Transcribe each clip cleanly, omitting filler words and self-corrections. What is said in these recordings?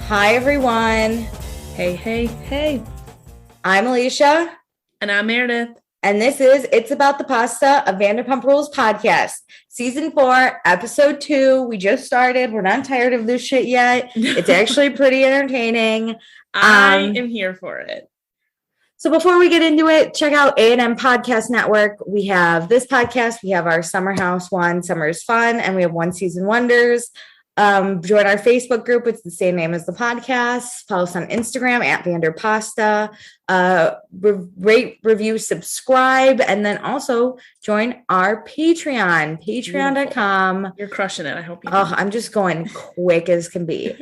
Hi, everyone. Hey. I'm Alicia. And I'm Meredith. And this is It's About the Pasta, a Vanderpump Rules podcast. Season 4, episode 2. We just started. We're not tired of this shit yet. It's actually pretty entertaining. I am here for it. So before we get into it, check out A&M Podcast Network. We have this podcast. We have our Summer House one, Summer is Fun, and we have One Season Wonders. Join our Facebook group. It's the same name as the podcast. Follow us on Instagram at Vanderpasta. Rate, review, subscribe, and then also join our Patreon, patreon.com. You're crushing it. I hope you do. I'm just going quick as can be.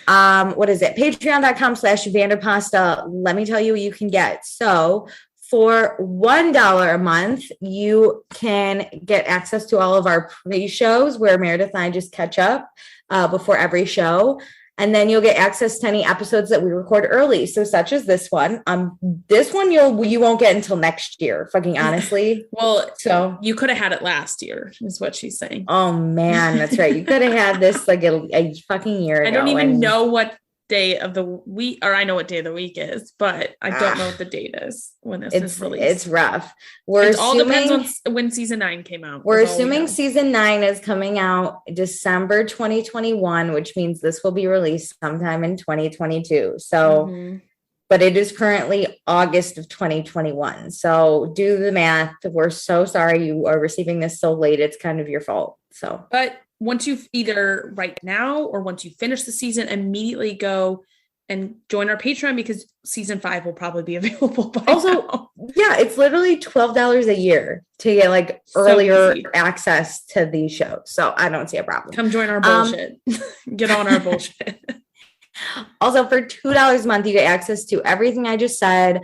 What is it? Patreon.com/Vanderpasta. Let me tell you what you can get. So for $1 a month, you can get access to all of our pre-shows where Meredith and I just catch up before every show. And then you'll get access to any episodes that we record early. So such as this one. This one you won't get until next year, fucking honestly. Well, so you could have had it last year, is what she's saying. Oh man, that's right. You could have had this like a fucking year ago. I don't even know what day of the week, or I know what day of the week is, but I don't know what the date is when this is released. It's rough. It all depends on when season 9 came out. We're assuming season 9 is coming out December 2021, which means this will be released sometime in 2022. So, but it is currently August of 2021. So do the math. We're so sorry you are receiving this so late. It's kind of your fault. So, but once you've either right now or once you finish the season, immediately go and join our Patreon because season 5 will probably be available by now. Yeah, it's literally $12 a year to get like earlier access to these shows. So I don't see a problem. Come join our bullshit. Get on our bullshit. Also, for $2 a month, you get access to everything I just said.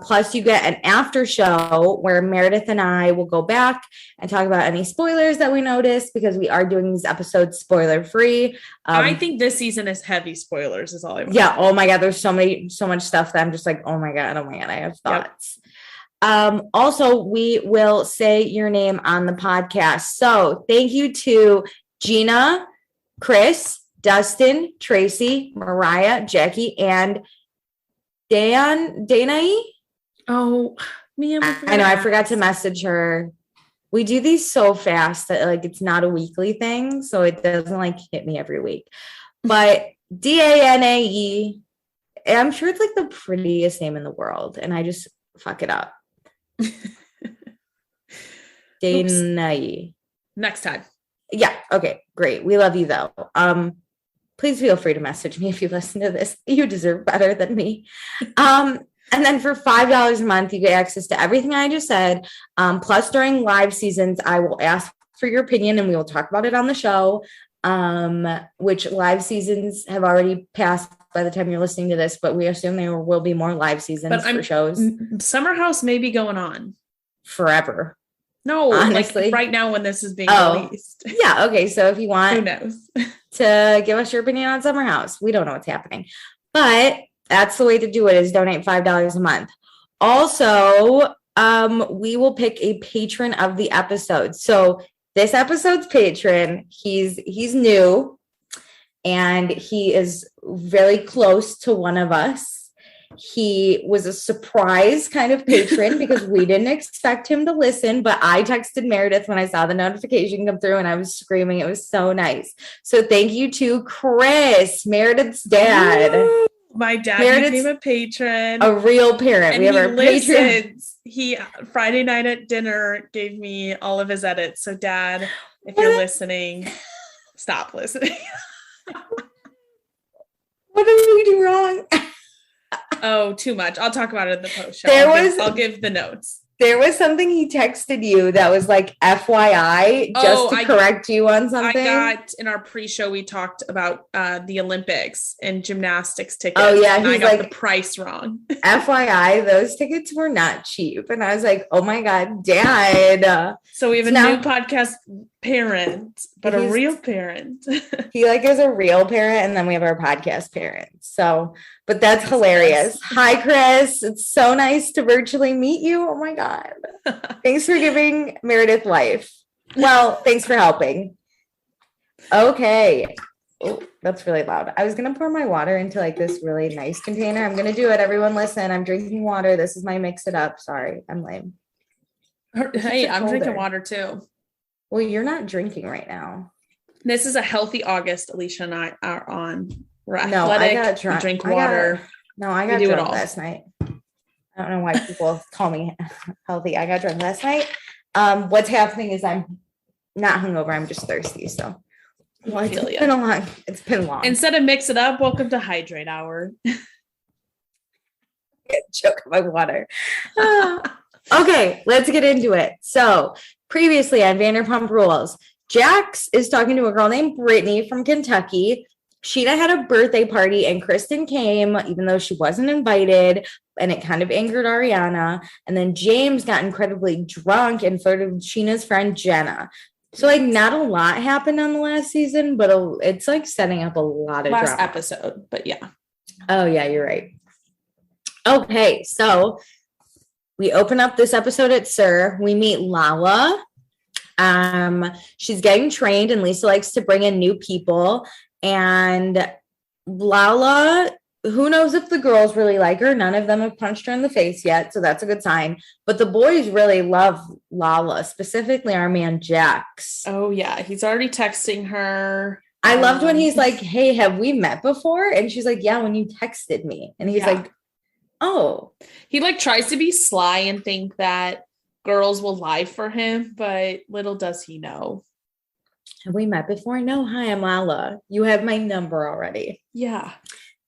Plus, you get an after show where Meredith and I will go back and talk about any spoilers that we notice because we are doing these episodes spoiler free. I think this season is heavy spoilers. Is all I want. Yeah. Oh my God. There's so much stuff that I'm just like, oh my God. I have thoughts. Yep. Also, we will say your name on the podcast. So thank you to Gina, Chris, Dustin, Tracy, Mariah, Jackie, and Danae. Oh, man. I know. I forgot to message her. We do these so fast that like it's not a weekly thing, so it doesn't like hit me every week. But Danae, I'm sure it's like the prettiest name in the world, and I just fuck it up. Danae. Next time. Yeah. Okay. Great. We love you though. Please feel free to message me if you listen to this. You deserve better than me. And then for $5 a month, you get access to everything I just said. Plus, during live seasons, I will ask for your opinion and we will talk about it on the show, which live seasons have already passed by the time you're listening to this, but we assume there will be more live seasons for shows. Summer House may be going on. Forever. No, honestly. Like right now when this is being released. Yeah, okay. So if you want who knows? to give us your opinion on Summer House, we don't know what's happening. But that's the way to do it is donate $5 a month. Also, we will pick a patron of the episode. So this episode's patron, he's new and he is very close to one of us. He was a surprise kind of patron because we didn't expect him to listen, but I texted Meredith when I saw the notification come through and I was screaming. It was so nice. So thank you to Chris, Meredith's dad. Woo! My dad became a patron. A real parent. And we have our patron. He Friday night at dinner gave me all of his edits. So Dad, if you're listening, stop listening. What did we do wrong? Oh, too much. I'll talk about it in the post show. I'll give the notes. There was something he texted you that was like FYI, just to correct you on something. In our pre-show, we talked about the Olympics and gymnastics tickets. Oh yeah, I got the price wrong. FYI, those tickets were not cheap, and I was like, "Oh my God, Dad!" So we have a new podcast parent, but a real parent. He like is a real parent, and then we have our podcast parent. So, but that's hilarious. Hi, Chris. It's so nice to virtually meet you. Oh my God. Thanks for giving Meredith life. Well, thanks for helping. Okay. Oh, that's really loud. I was gonna pour my water into like this really nice container. I'm gonna do it. Everyone listen. I'm drinking water. This is my mix it up. Sorry, I'm lame. Hey, I'm drinking water too. Well, you're not drinking right now. This is a healthy August. Alicia and I are on. We're athletic. No, I got drunk. We drink water. I got drunk last night. I don't know why people call me healthy. I got drunk last night. What's happening is I'm not hungover. I'm just thirsty. So. Well, it's been long. Instead of mix it up, welcome to hydrate hour. Choke my water. Okay, let's get into it. So previously on Vanderpump Rules, Jax is talking to a girl named Brittany from Kentucky. Sheena had a birthday party and Kristen came, even though she wasn't invited, and it kind of angered Ariana. And then James got incredibly drunk and flirted with Sheena's friend Jenna. So, like, not a lot happened on the last season, but it's, like, setting up a lot of last drama. Episode, but yeah. Oh, yeah, you're right. Okay, so we open up this episode at SUR. We meet Lala. She's getting trained, and Lisa likes to bring in new people. And Lala, who knows if the girls really like her? None of them have punched her in the face yet, so that's a good sign. But the boys really love Lala, specifically our man Jax. Oh, yeah. He's already texting her. I loved when he's like, hey, have we met before? And she's like, yeah, when you texted me. And he's like, oh. He like tries to be sly and think that girls will lie for him, but little does he know. Have we met before? No, hi, I'm Lala. You have my number already. Yeah.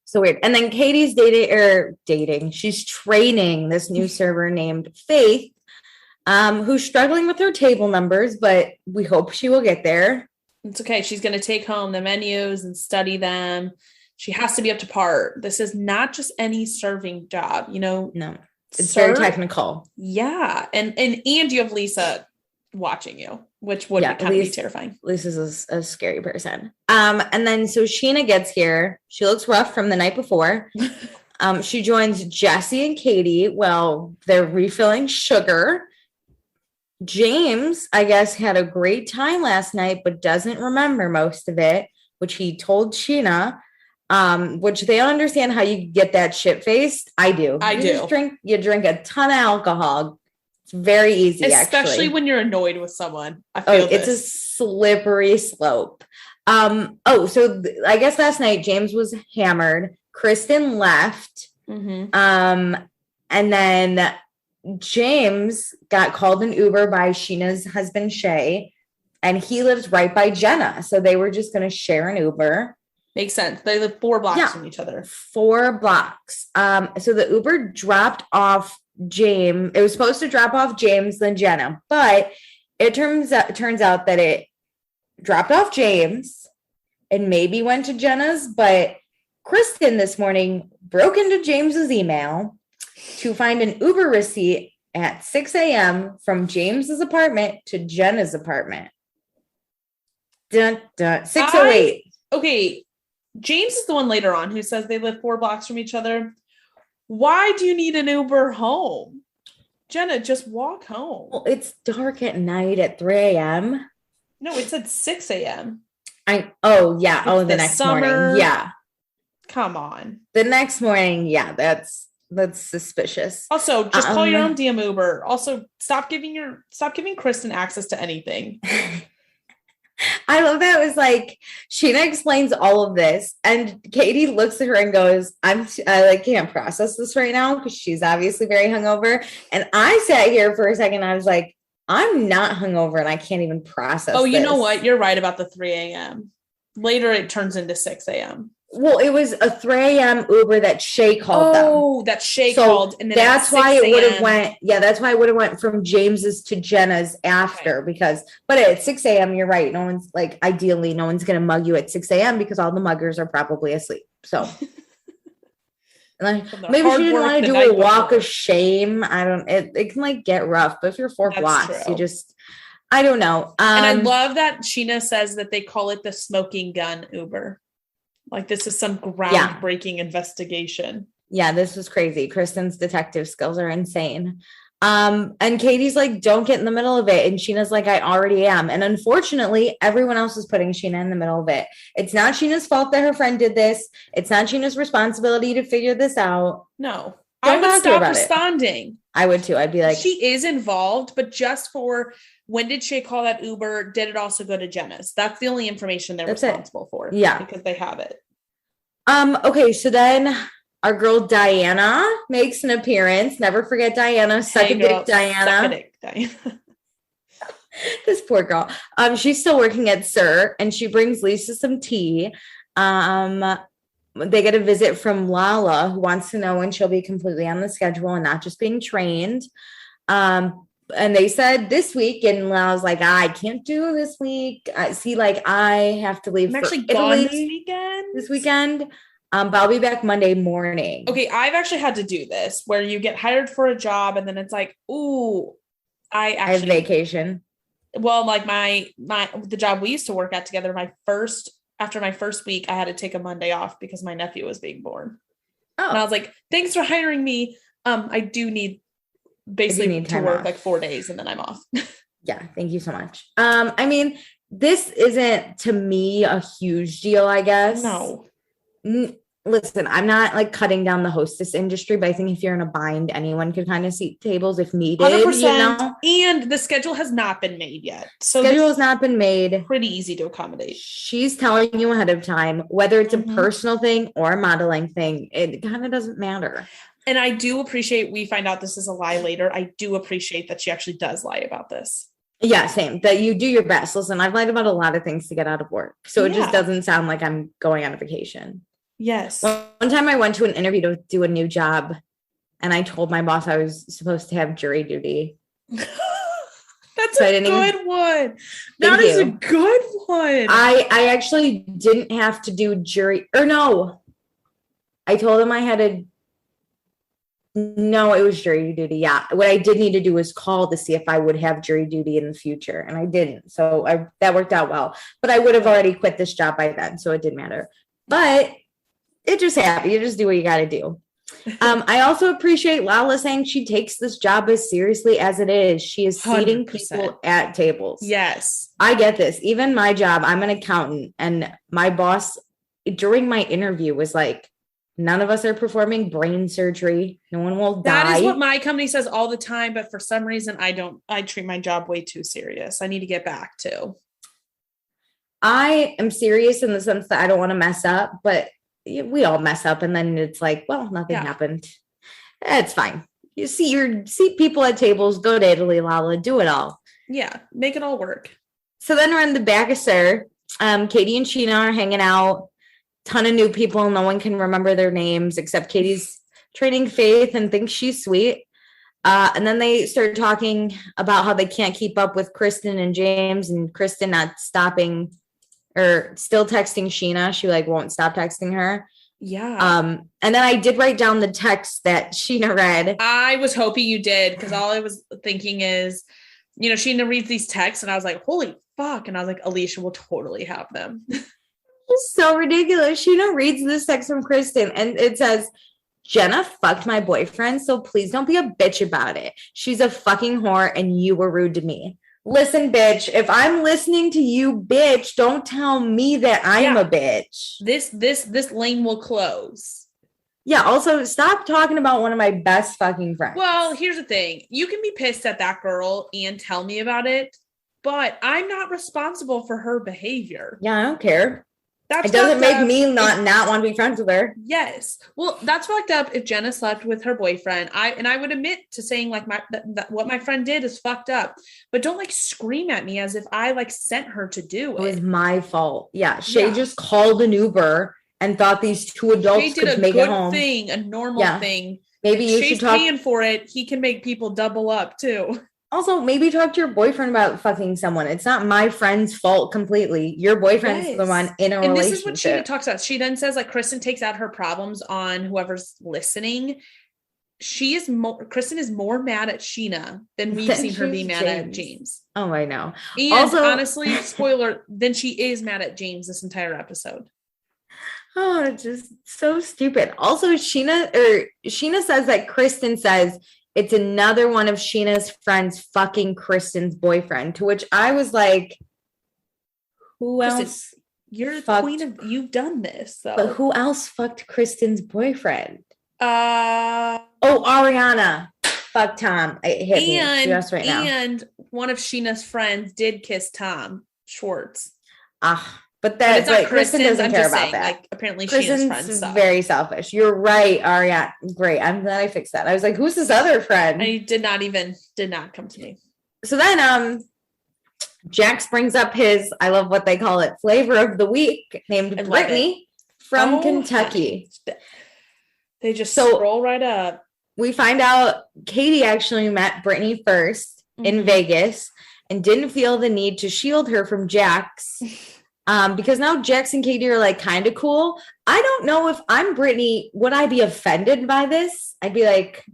So weird. And then Katie's dating. She's training this new server named Faith, who's struggling with her table numbers, but we hope she will get there. It's okay. She's going to take home the menus and study them. She has to be up to par. This is not just any serving job, you know? No, it's very technical. Yeah. And you have Lisa watching you, which would kind of be terrifying. Lisa's a scary person. And then so Sheena gets here. She looks rough from the night before. She joins Jesse and Katie. Well, they're refilling sugar. James, I guess, had a great time last night, but doesn't remember most of it, which he told Sheena, which they don't understand how you get that shit faced. I do. You drink a ton of alcohol. It's very easy, especially when you're annoyed with someone. I feel it's a slippery slope. So I guess last night James was hammered. Kristen left. Mm-hmm. And then James got called an Uber by Sheena's husband, Shay, and he lives right by Jenna. So they were just going to share an Uber. Makes sense. They live 4 blocks from each other. 4 blocks. So the Uber dropped off James. It was supposed to drop off James, then Jenna, but it turns out that it dropped off James and maybe went to Jenna's, but Kristen this morning broke into James's email to find an Uber receipt at 6 a.m. from James's apartment to Jenna's apartment. 608. Okay, James is the one later on who says they live 4 blocks from each other. Why do you need an Uber home? Jenna, just walk home. Well, it's dark at night at 3 a.m. No, it said 6 a.m. The next morning. Yeah. Come on. The next morning, yeah, that's suspicious. Also, just call your own damn Uber. Also, stop giving Kristen access to anything. I love that. It was like Sheena explains all of this, and Katie looks at her and goes, I can't process this right now because she's obviously very hungover. And I sat here for a second. I was like, I'm not hungover, and I can't even process. Oh, you know what? You're right about the 3 a.m. Later, it turns into 6 a.m. Well, it was a 3 a.m. Uber that Shay called them. Oh, that Shay called. And then that's why it would have went. Yeah, that's why it would have went from James's to Jenna's after but at 6 a.m., you're right. No one's ideally, no one's going to mug you at 6 a.m. because all the muggers are probably asleep. So maybe she didn't want to do a walk of shame. It can get rough, but if you're 4 blocks, you just, I don't know. And I love that Sheena says that they call it the smoking gun Uber. Like this is some groundbreaking investigation. Yeah, this was crazy. Kristen's detective skills are insane. And Katie's like, don't get in the middle of it. And Sheena's like, I already am. And unfortunately, everyone else is putting Sheena in the middle of it. It's not Sheena's fault that her friend did this. It's not Sheena's responsibility to figure this out. No. Don't I would talk to her stop about it. responding. I would too. I'd be like, she is involved, but just for when did Shay call that Uber? Did it also go to Jenna's? That's the only information they're responsible for. Yeah. Because they have it. Okay, so then our girl Diana makes an appearance. Never forget Diana. Suck a dick, Diana. Suck a dick, Diana. This poor girl. She's still working at Sir, and she brings Lisa some tea. They get a visit from Lala, who wants to know when she'll be completely on the schedule and not just being trained. And they said this week, and Lala's like, I can't do this week. I have to leave. I'm actually for gone Italy this weekend. But I'll be back Monday morning. Okay, I've actually had to do this where you get hired for a job and then it's like, ooh, I have vacation. Well, like the job we used to work at together, after my first week, I had to take a Monday off because my nephew was being born. Oh. And I was like, thanks for hiring me. I do need to work off. Like 4 days and then I'm off. Yeah, thank you so much. I mean, this isn't to me a huge deal, I guess. No. Listen, I'm not like cutting down the hostess industry, but I think if you're in a bind, anyone could kind of seat tables if needed. 100%. You know? And the schedule has not been made yet. So schedule has not been made. Pretty easy to accommodate. She's telling you ahead of time, whether it's a personal thing or a modeling thing, it kind of doesn't matter. And I do appreciate we find out this is a lie later. I do appreciate that she actually does lie about this. Yeah, same. That you do your best. Listen, I've lied about a lot of things to get out of work. So it just doesn't sound like I'm going on a vacation. Yes. One time I went to an interview to do a new job and I told my boss I was supposed to have jury duty. That's a good one. That is a good one. I actually didn't have to do jury, or no. I told him I had to. No, it was jury duty. Yeah. What I did need to do was call to see if I would have jury duty in the future. And I didn't. So that worked out well. But I would have already quit this job by then. So it didn't matter. But it just happened. You just do what you got to do. I also appreciate Lala saying she takes this job as seriously as it is. She is seating 100%. people at tables. Yes. I get this. Even my job, I'm an accountant. And my boss during my interview was like, none of us are performing brain surgery. No one will die. That is what my company says all the time. But for some reason, I treat my job way too serious. I need to get back to. I am serious in the sense that I don't want to mess up, but we all mess up. And then it's like, well, nothing happened. It's fine. You see people at tables, go to Italy, Lala, do it all. Yeah. Make it all work. So then we're in the back of Sir. Katie and Sheena are hanging out. Ton of new people. No one can remember their names except Katie's training Faith and thinks she's sweet. And then they start talking about how they can't keep up with Kristen and James, and Kristen not stopping or still texting Sheena. She won't stop texting her. Yeah. And then I did write down the text that Sheena read. I was hoping you did, because all I was thinking is, Sheena reads these texts and I was like, holy fuck. And I was like, Alicia will totally have them. It's so ridiculous. Sheena reads this text from Kristen and it says, Jenna fucked my boyfriend, so please don't be a bitch about it. She's a fucking whore and you were rude to me. Listen, bitch, if I'm listening to you, bitch, don't tell me that I'm a bitch. This lane will close. Yeah, also stop talking about one of my best fucking friends. Well, here's the thing. You can be pissed at that girl and tell me about it, but I'm not responsible for her behavior. Yeah, I don't care. That's it doesn't make me not want to be friends with her. Yes. Well, that's fucked up if Jenna slept with her boyfriend. I would admit to saying what my friend did is fucked up, but don't scream at me as if I sent her to do it. It was my fault. Yeah. Shay just called an Uber and thought these two adults could make it home. A normal thing. Maybe you should talk. Paying for it. He can make people double up too. Also, maybe talk to your boyfriend about fucking someone. It's not my friend's fault completely. Your boyfriend's the one in a relationship. And this is what she talks about. She then says, Kristen takes out her problems on whoever's listening. Kristen is more mad at Sheena than we've seen her be mad at James. Oh, I know. And also, honestly, spoiler, then she is mad at James this entire episode. Oh, it's just so stupid. Also, Sheena says that Kristen says, it's another one of Sheena's friends fucking Kristen's boyfriend, to which I was like, who Kristen, else? You're the queen of, you've done this, though. But who else fucked Kristen's boyfriend? Oh, Ariana. Fuck Tom. It hit me just right now. And one of Sheena's friends did kiss Tom Schwartz. But it's not Kristen doesn't care about that. Like, apparently Kristen's Sheena's friends very selfish. You're right, Ariana. Great. I'm glad I fixed that. I was like, who's this other friend? I did not come to me. So then Jax brings up his, I love what they call it, flavor of the week, named Brittany from Kentucky. They just roll right up. We find out Katie actually met Brittany first in Vegas and didn't feel the need to shield her from Jax. Because now Jax and Katie are like kind of cool. I don't know if I'm Brittany, would I be offended by this? I'd be like,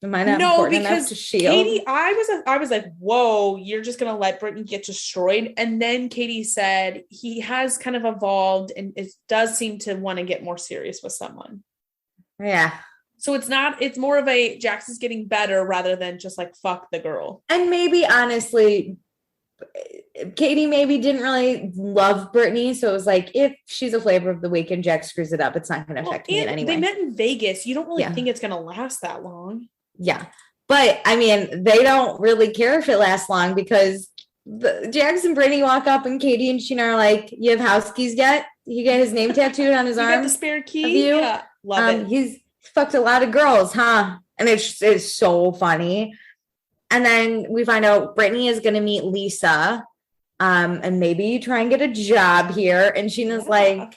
am I not important enough to shield? Katie, I was like, whoa, you're just gonna let Brittany get destroyed. And then Katie said he has kind of evolved and it does seem to want to get more serious with someone. Yeah. So it's more of a Jax is getting better rather than just like fuck the girl. And maybe honestly, Katie maybe didn't really love Brittany, so it was like, if she's a flavor of the week and Jax screws it up, it's not going to affect me in any way. They met in Vegas. You don't really think it's going to last that long. Yeah, but I mean, they don't really care if it lasts long because Jax and Brittany walk up and Katie and Sheena are like, "You have house keys yet? He got his name tattooed on his arm. Got the spare key. Yeah, love it. He's fucked a lot of girls, huh?" And it's so funny. And then we find out Brittany is going to meet Lisa and maybe try and get a job here. And Sheena's like,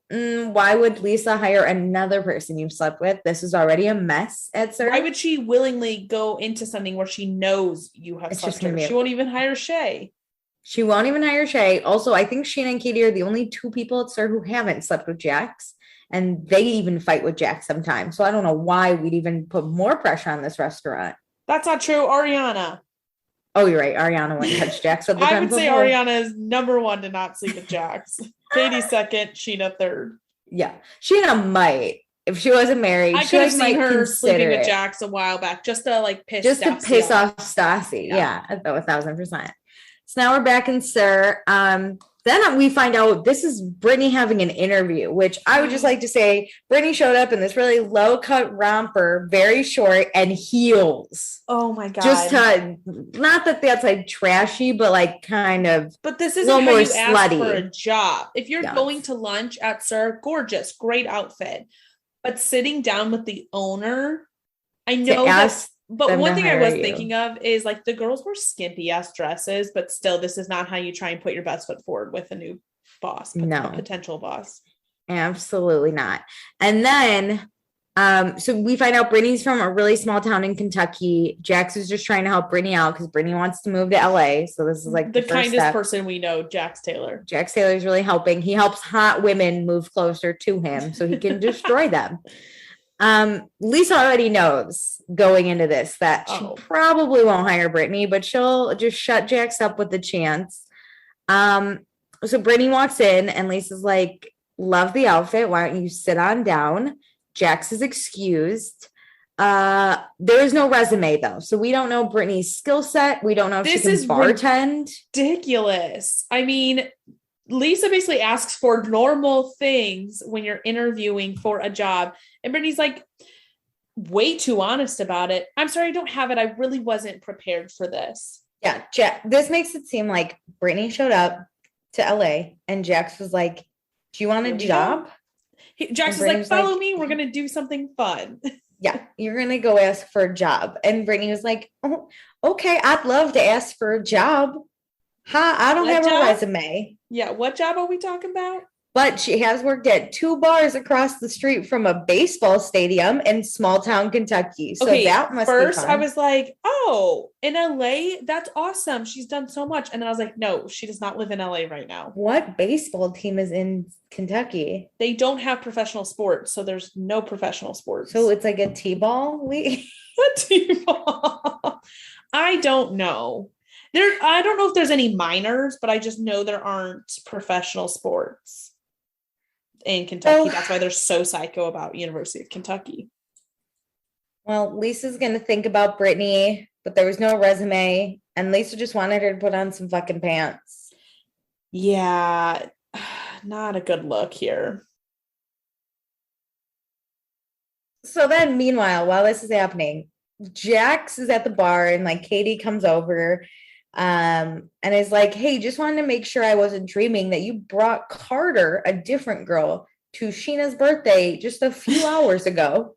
why would Lisa hire another person you've slept with? This is already a mess at SUR. Why would she willingly go into something where she knows you have slept with her? She won't even hire Shay. She won't even hire Shay. Also, I think Sheena and Katie are the only two people at SUR who haven't slept with Jax. And they even fight with Jax sometimes. So I don't know why we'd even put more pressure on this restaurant. That's not true. Ariana. Oh, you're right. Ariana wouldn't touch Jax. I would say Ariana is number one to not sleep with Jax. Katie second, Sheena third. Yeah. Sheena might. If she wasn't married, I could have seen her sleeping with Jax a while back just to like piss off Stassi. Yeah, 1,000%. So now we're back in SUR. Then we find out this is Brittany having an interview, which I would just like to say, Brittany showed up in this really low-cut romper, very short, and heels. Oh my God. Just not that that's like trashy, but like kind of. But this isn't how you ask for a job. If you're going to lunch at SUR, gorgeous, great outfit. But sitting down with the owner, I know that. But one thing I was thinking of is like the girls wore skimpy ass dresses, but still, this is not how you try and put your best foot forward with a new boss, potential boss. Absolutely not. And then, so we find out Brittany's from a really small town in Kentucky. Jax is just trying to help Brittany out because Brittany wants to move to LA. So this is like the kindest person we know, Jax Taylor. Jax Taylor's really helping. He helps hot women move closer to him so he can destroy them. Lisa already knows going into this that she probably won't hire Brittany, but she'll just shut Jax up with the chance. So Brittany walks in and Lisa's like, love the outfit. Why don't you sit on down? Jax is excused. There is no resume though. So we don't know Brittany's skill set. We don't know if she can bartend. Ridiculous. I mean, Lisa basically asks for normal things when you're interviewing for a job. And Brittany's like, way too honest about it. I'm sorry, I don't have it. I really wasn't prepared for this. Yeah. This makes it seem like Brittany showed up to LA and Jax was like, do you want a job? Jax was like, follow me. We're going to do something fun. Yeah. You're going to go ask for a job. And Brittany was like, oh, okay. I'd love to ask for a job. I don't have a resume. Yeah, what job are we talking about? But she has worked at 2 bars across the street from a baseball stadium in small town Kentucky. So that must be fun. I was like, oh, in LA? That's awesome. She's done so much. And then I was like, no, she does not live in LA right now. What baseball team is in Kentucky? They don't have professional sports, so there's no professional sports. So it's like a T-ball league? A T-ball? I don't know. I don't know if there's any minors, but I just know there aren't professional sports in Kentucky. That's why they're so psycho about University of Kentucky. Well, Lisa's gonna think about Brittany, but there was no resume, and Lisa just wanted her to put on some fucking pants. Yeah, not a good look here. So then, meanwhile, while this is happening, Jax is at the bar and like Katie comes over and is like, hey, just wanted to make sure I wasn't dreaming that you brought Carter, a different girl, to Sheena's birthday just a few hours ago.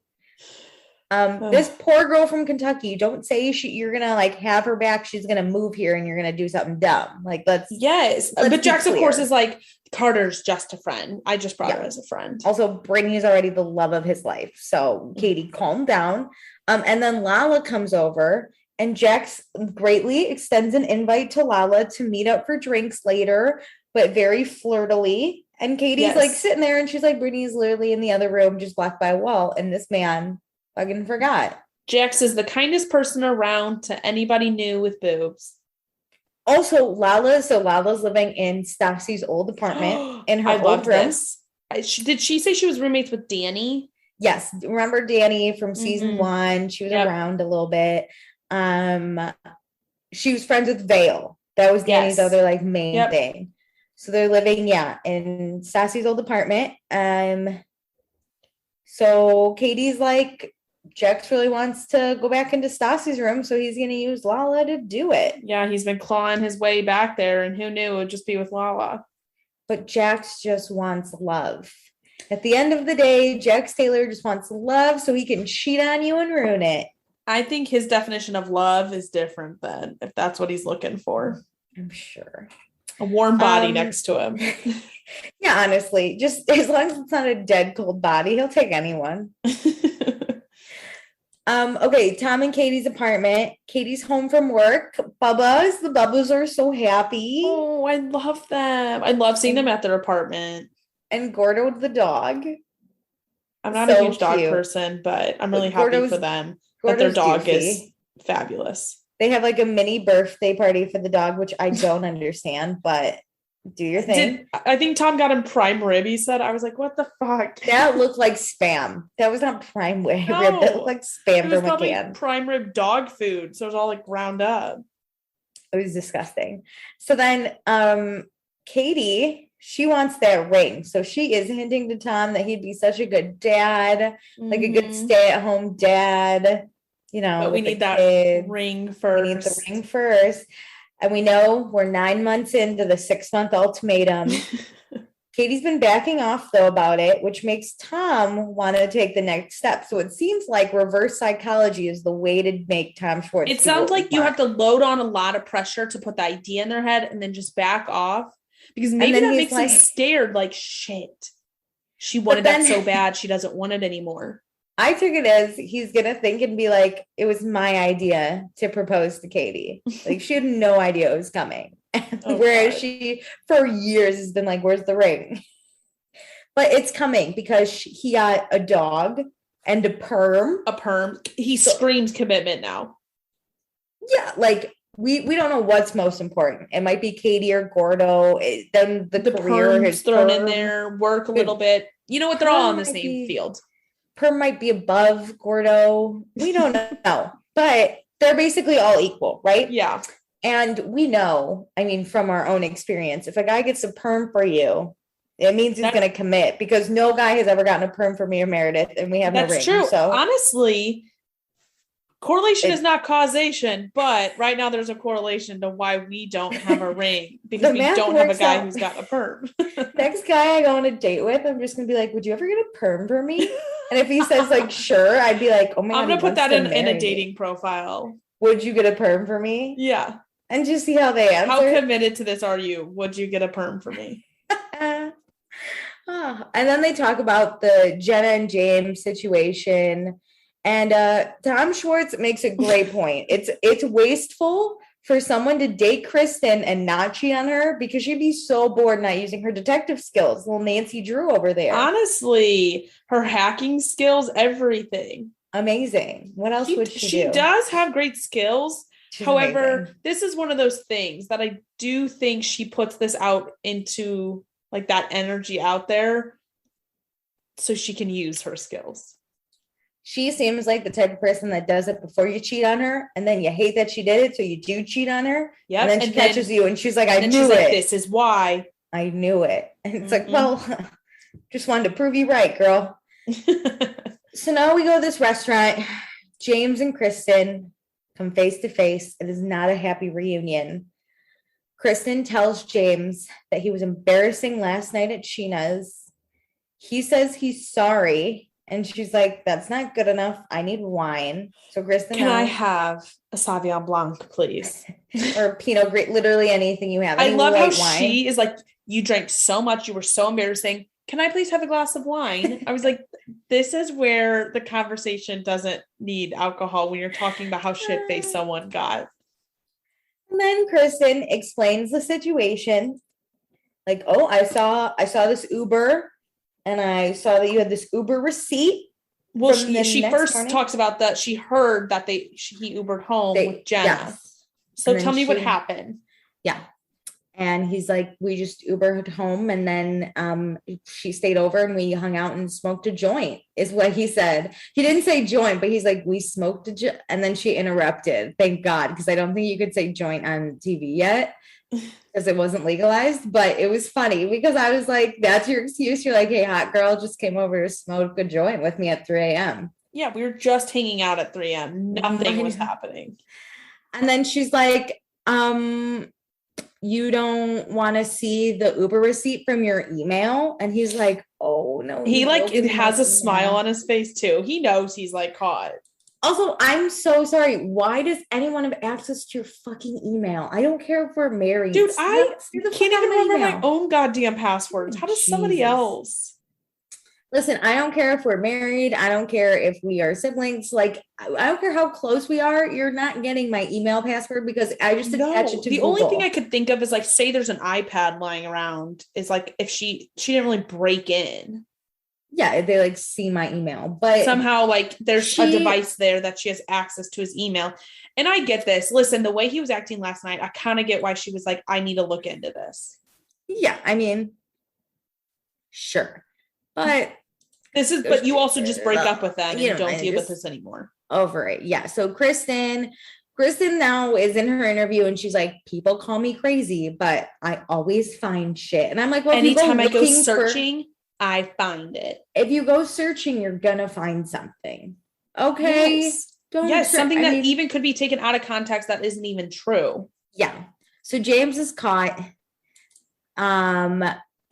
This poor girl from Kentucky, don't say you're gonna like have her back. She's gonna move here and you're gonna do something dumb. Like let's but Jax, of course, is like, Carter's just a friend. I just brought her as a friend. Also, Brittany's already the love of his life. So Katie, calm down. And then Lala comes over and Jax greatly extends an invite to Lala to meet up for drinks later, but very flirtily. And Katie's like sitting there and she's like, Brittany's literally in the other room, just blocked by a wall. And this man fucking forgot. Jax is the kindest person around to anybody new with boobs. Also, Lala's living in Stassi's old apartment in her old room. Did she say she was roommates with Danny? Yes. Remember Danny from season 1? She was around a little bit. She was friends with Vale. That was Danny's other like main thing. So they're living, in Stassi's old apartment. So Katie's like, Jax really wants to go back into Stassi's room, so he's going to use Lala to do it. Yeah, he's been clawing his way back there, and who knew it would just be with Lala. But Jax just wants love. At the end of the day, Jax Taylor just wants love so he can cheat on you and ruin it. I think his definition of love is different then, if that's what he's looking for. I'm sure. A warm body next to him. Yeah, honestly, just as long as it's not a dead cold body, he'll take anyone. Okay, Tom and Katie's apartment. Katie's home from work. The Bubbas are so happy. Oh, I love them. I love seeing them at their apartment. And Gordo the dog. I'm not a huge dog person, but I'm really happy for them that their dog is fabulous. They have like a mini birthday party for the dog, which I don't understand, but do your thing. I think Tom got him prime rib, he said. I was like, what the fuck? That looked like spam. That was not prime rib. That looked like spam from a can. Prime rib dog food. So it was all like ground up. It was disgusting. So then Katie, she wants that ring. So she is hinting to Tom that he'd be such a good dad, like a good stay-at-home dad. You know, but we need that ring first. We need the ring first. And we know we're 9 months into the 6-month ultimatum. Katie's been backing off, though, about it, which makes Tom want to take the next step. So it seems like reverse psychology is the way to make Tom Schwartz. It sounds like you have to load on a lot of pressure to put the idea in their head and then just back off. Because maybe that makes him scared, like, shit. She wanted that so bad, she doesn't want it anymore. I took it as he's going to think and be like, it was my idea to propose to Katie. Like, she had no idea it was coming. Whereas she, for years, has been like, where's the ring? But it's coming because he got a dog and a perm. He screams commitment now. Yeah, like, we don't know what's most important. It might be Katie or Gordo. Then the career is thrown in there, work a little bit. You know what? They're all on the same field. Perm might be above Gordo. We don't know, but they're basically all equal, right? Yeah. And we know, I mean, from our own experience, if a guy gets a perm for you, it means he's going to commit because no guy has ever gotten a perm for me or Meredith, and we have no ring. That's true. So honestly, correlation is not causation, but right now there's a correlation to why we don't have a ring because we don't have a guy who's got a perm. Next guy I go on a date with, I'm just going to be like, would you ever get a perm for me? And if he says like, sure, I'd be like, oh my God. I'm going to put that in a dating profile. Would you get a perm for me? Yeah. And just see how they answer. How committed to this are you? Would you get a perm for me? And then they talk about the Jenna and James situation. And Tom Schwartz makes a great point. It's wasteful for someone to date Kristen and not cheat on her because she'd be so bored not using her detective skills. Little Nancy Drew over there. Honestly, her hacking skills, everything. Amazing. What else would she do? She does have great skills. She's However, amazing. This is one of those things that I do think she puts this out into like that energy out there so she can use her skills. she seems like the type of person that does it before you cheat on her, and then you hate that she did it, so you do cheat on her. Yeah, and then she catches you, and she's like, "I knew it. This is why I knew it." And it's like, well, just wanted to prove you right, girl. So now we go to this restaurant. James and Kristen come face to face. It is not a happy reunion. Kristen tells James that he was embarrassing last night at Sheena's. He says he's sorry. And she's like, that's not good enough. I need wine. So Kristen, can I have a Sauvignon Blanc, please? Or Pinot Gris, literally anything you have. I love how she is like, you drank so much. You were so embarrassing. Can I please have a glass of wine? I was like, this is where the conversation doesn't need alcohol when you're talking about how shit-faced someone got. And then Kristen explains the situation. Like, oh, I saw this Uber. And I saw that you had this Uber receipt. Well, she first talks about that. She heard that he Ubered home with Jenna. Yes. So tell me what happened. Yeah. And he's like, we just Ubered home. And then she stayed over and we hung out and smoked a joint is what he said. He didn't say joint, but he's like, we smoked a joint. And then she interrupted. Thank God. Because I don't think you could say joint on TV yet. Because it wasn't legalized, but it was funny because I was like, that's your excuse. You're like, hey, hot girl just came over to smoke a joint with me at 3 a.m. Yeah, we were just hanging out at 3 a.m. Nothing was happening. And then she's like, you don't want to see the Uber receipt from your email? And he's like, oh, no. He like, it has a smile on his face too. He knows he's like caught. Also, I'm so sorry. Why does anyone have access to your fucking email? I don't care if we're married. Dude, I can't even remember my own goddamn passwords. How does somebody else? Listen, I don't care if we're married. I don't care if we are siblings. Like, I don't care how close we are. You're not getting my email password because I just attach it to Google. Only thing I could think of is like, say there's an iPad lying around. Is like if she didn't really break in. Yeah, they like see my email, but somehow like there's a device there that she has access to his email. And I get this. Listen, the way he was acting last night, I kind of get why she was like, I need to look into this. Yeah, I mean, sure. But you also just break up with them and you don't deal with this anymore. Over it. Yeah. So Kristen now is in her interview and she's like, people call me crazy, but I always find shit. And I'm like, well, anytime I go searching, I find it. If you go searching, you're gonna find something. Okay. Yes. Something that even could be taken out of context that isn't even true. Yeah. So James is caught.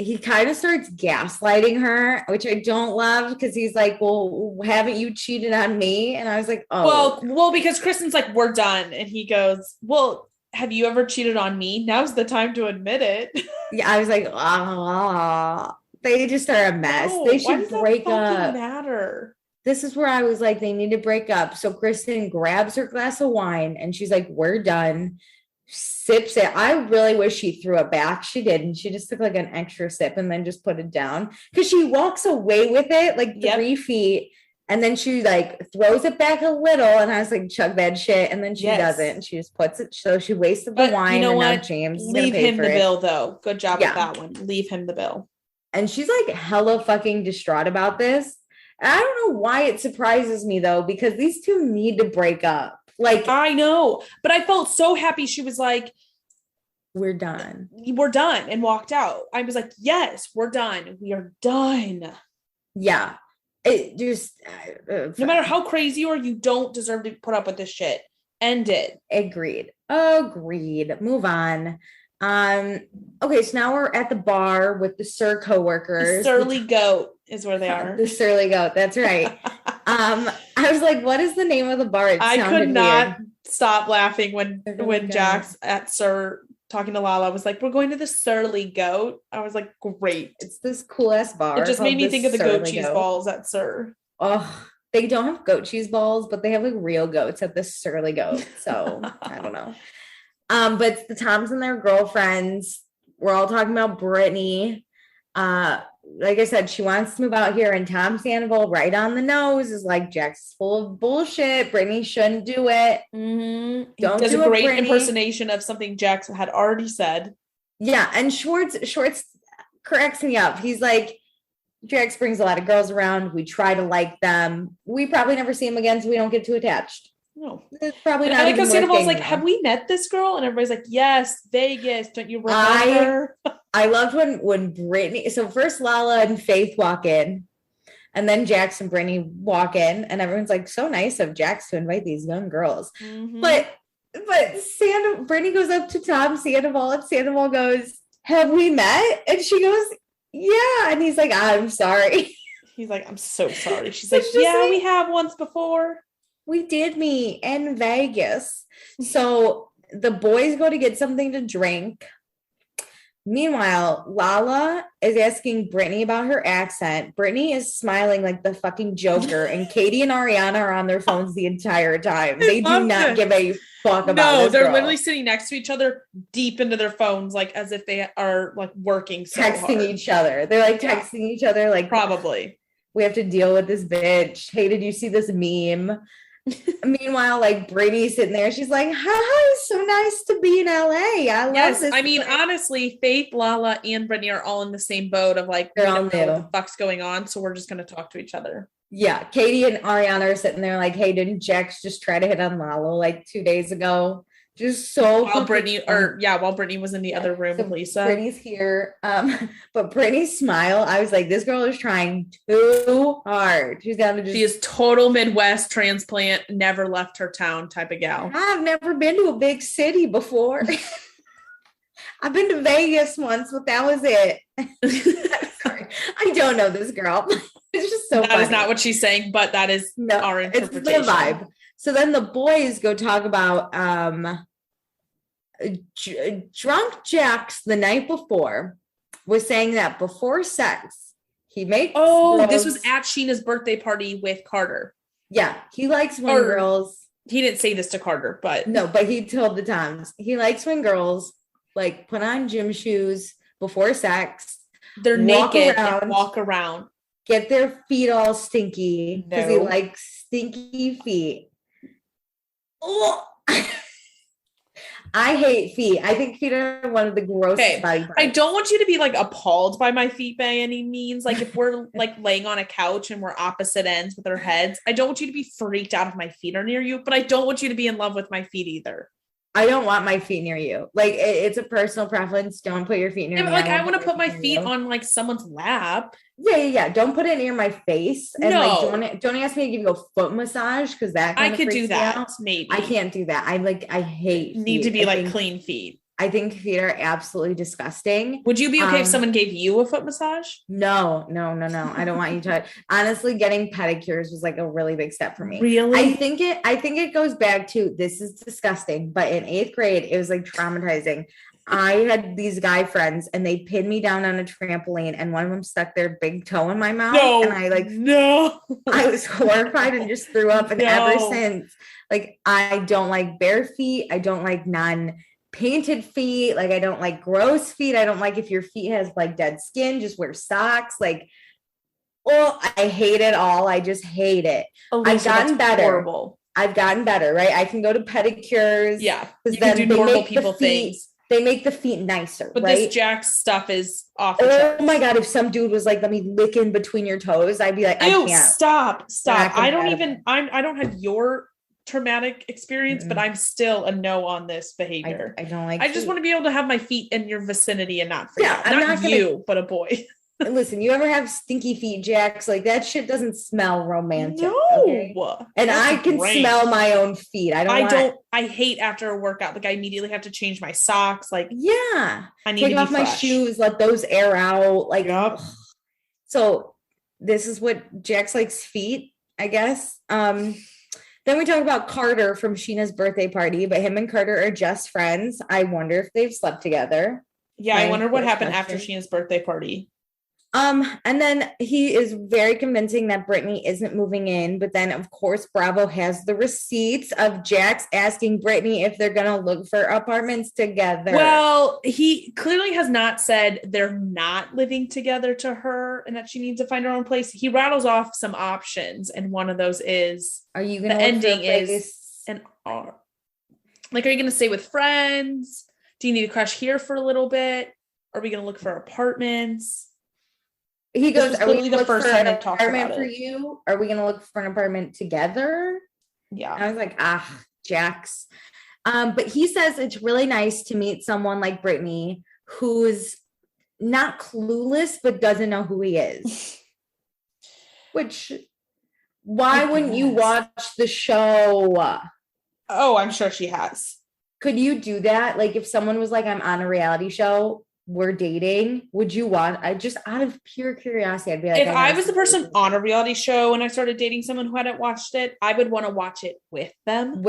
He kind of starts gaslighting her, which I don't love because he's like, well, haven't you cheated on me? And I was like, oh. Well, because Kristen's like, we're done. And he goes, well, have you ever cheated on me? Now's the time to admit it. Yeah, I was like, they just are a mess. No, they should break up. Matter? This is where I was like, they need to break up. So Kristen grabs her glass of wine and she's like, we're done. Sips it. I really wish she threw it back. She didn't. She just took like an extra sip and then just put it down because she walks away with it like 3 feet and then she like throws it back a little and I was like, chug that shit. And then she doesn't. She just puts it. So she wasted the wine. You know what? Now James is leave him the it. Bill though. Good job with that one. Leave him the bill. And she's like hella fucking distraught about this. And I don't know why it surprises me though, because these two need to break up. Like, I know, but I felt so happy. She was like, we're done. We're done, and walked out. I was like, yes, we're done. We are done. Yeah. It just, no matter how crazy you are, you don't deserve to put up with this shit. End it. Agreed. Move on. Okay, so now we're at the bar with the Sir coworkers. The surly goat is where they are. The surly goat, that's right. I was like, what is the name of the bar? I could not stop laughing when Jax at Sir talking to Lala was like, we're going to the surly goat. I was like, great. It's this cool ass bar. It just made me think of the goat cheese balls at Sir. Oh, they don't have goat cheese balls, but they have like real goats at the surly goat. So I don't know. But it's the Toms and their girlfriends. We're all talking about Brittany. Like I said, she wants to move out here, and Tom Sandoval, right on the nose, is like, Jax is full of bullshit. Brittany shouldn't do it. Mm-hmm. Don't do a great Brittany. Impersonation of something Jax had already said. Yeah, and Schwartz corrects me up. He's like, Jax brings a lot of girls around. We try to like them. We probably never see them again, so we don't get too attached. No. It's probably and not. I like how even Sandoval's worth like, getting have them. we met this girl? And everybody's like, yes, Vegas. Don't you remember? I loved when Brittany. So first Lala and Faith walk in, and then Jax and Brittany walk in, and everyone's like, so nice of Jax to invite these young girls. Mhm. But Brittany goes up to Tom Sandoval, and Sandoval goes, have we met? And she goes, yeah. And he's like, I'm sorry. He's like, I'm so sorry. She's like, yeah, we have once before. We did meet in Vegas. So the boys go to get something to drink. Meanwhile, Lala is asking Brittany about her accent. Brittany is smiling like the fucking Joker, and Katie and Ariana are on their phones the entire time. They do not give a fuck about this they're girl. Literally sitting next to each other, deep into their phones, like as if they are like working so texting hard. each other. They're like texting each other, like probably. We have to deal with this bitch. Hey, did you see this meme? Meanwhile, like Brittany's sitting there, she's like, hi, so nice to be in LA. I love this. I mean, honestly, Faith, Lala, and Brittany are all in the same boat of like, we don't know what the fuck's going on, so we're just going to talk to each other. Yeah, Katie and Ariana are sitting there like, hey, didn't Jax just try to hit on Lala like 2 days ago? Just so while Brittany was in the other room with Lisa. Brittany's here. But Brittany's smile, I was like, this girl is trying too hard. She is total Midwest transplant, never left her town type of gal. I've never been to a big city before. I've been to Vegas once, but that was it. Sorry. I don't know this girl. It's just so funny. That is not what she's saying, but that is our interpretation. It's the vibe. So then the boys go talk about drunk Jax the night before was saying that before sex, he makes this was at Sheena's birthday party with Carter. Yeah, he likes when girls. He didn't say this to Carter, but he told the Toms. He likes when girls like put on gym shoes before sex. They're naked and walk around. Get their feet all stinky because he likes stinky feet. Oh. I hate feet. I think feet are one of the grossest body parts. I don't want you to be like appalled by my feet by any means. Like if we're like laying on a couch and we're opposite ends with our heads, I don't want you to be freaked out if my feet are near you, but I don't want you to be in love with my feet either. I don't want my feet near you. Like it's a personal preference. Don't put your feet near me. Like I want to put my feet on like someone's lap. Yeah. Don't put it near my face. And like don't ask me to give you a foot massage because that I could do that. Maybe I can't do that. I hate need feet. To be like clean feet. I think feet are absolutely disgusting. Would you be okay if someone gave you a foot massage? No. I don't want you to. Honestly, getting pedicures was like a really big step for me. Really? I think it goes back to, this is disgusting, but in 8th grade, it was like traumatizing. I had these guy friends and they pinned me down on a trampoline and one of them stuck their big toe in my mouth. And I was horrified and just threw up. And ever since, like, I don't like bare feet. I don't like painted feet. Like I don't like gross feet. I don't like if your feet has like dead skin, just wear socks. Like, I hate it all. I just hate it. I've gotten better. Horrible. I've gotten better, right? I can go to pedicures. Yeah. You can do normal people things. They make the feet nicer, but right? This Jax stuff is off the charts. Oh my God. If some dude was like, let me lick in between your toes, I'd be like, I can't. Stop. I don't have your traumatic experience, but I'm still a no on this behavior. I don't like I just want to be able to have my feet in your vicinity and not freak out. Not you, but a boy. Listen, you ever have stinky feet, Jax? Like that shit doesn't smell romantic. No. Okay? And I can smell my own feet. I hate after a workout. Like I immediately have to change my socks. Like, yeah. I need to take off my shoes, let those air out. Like, so this is what Jax likes feet, I guess. Then we talk about Carter from Sheena's birthday party, but him and Carter are just friends. I wonder if they've slept together. Yeah, I wonder what happened after Sheena's birthday party. And then he is very convincing that Brittany isn't moving in, but then of course Bravo has the receipts of Jax asking Brittany if they're gonna look for apartments together. Well, he clearly has not said they're not living together to her and that she needs to find her own place. He rattles off some options, and one of those is are you gonna the ending is an R. Like, are you gonna stay with friends? Do you need to crash here for a little bit? Are we gonna look for apartments? He goes, was are we literally gonna the look first for time an they talked apartment about for it. you? Are we gonna look for an apartment together? Yeah. I was like, Jax. But he says it's really nice to meet someone like Brittany who's not clueless but doesn't know who he is. Which, why wouldn't you watch the show? Oh, I'm sure she has. Could you do that? Like if someone was like, I'm on a reality show, we're dating, would you want, I just out of pure curiosity, I'd be like, if I was the person on a reality show and I started dating someone who hadn't watched it, I would want to watch it with them.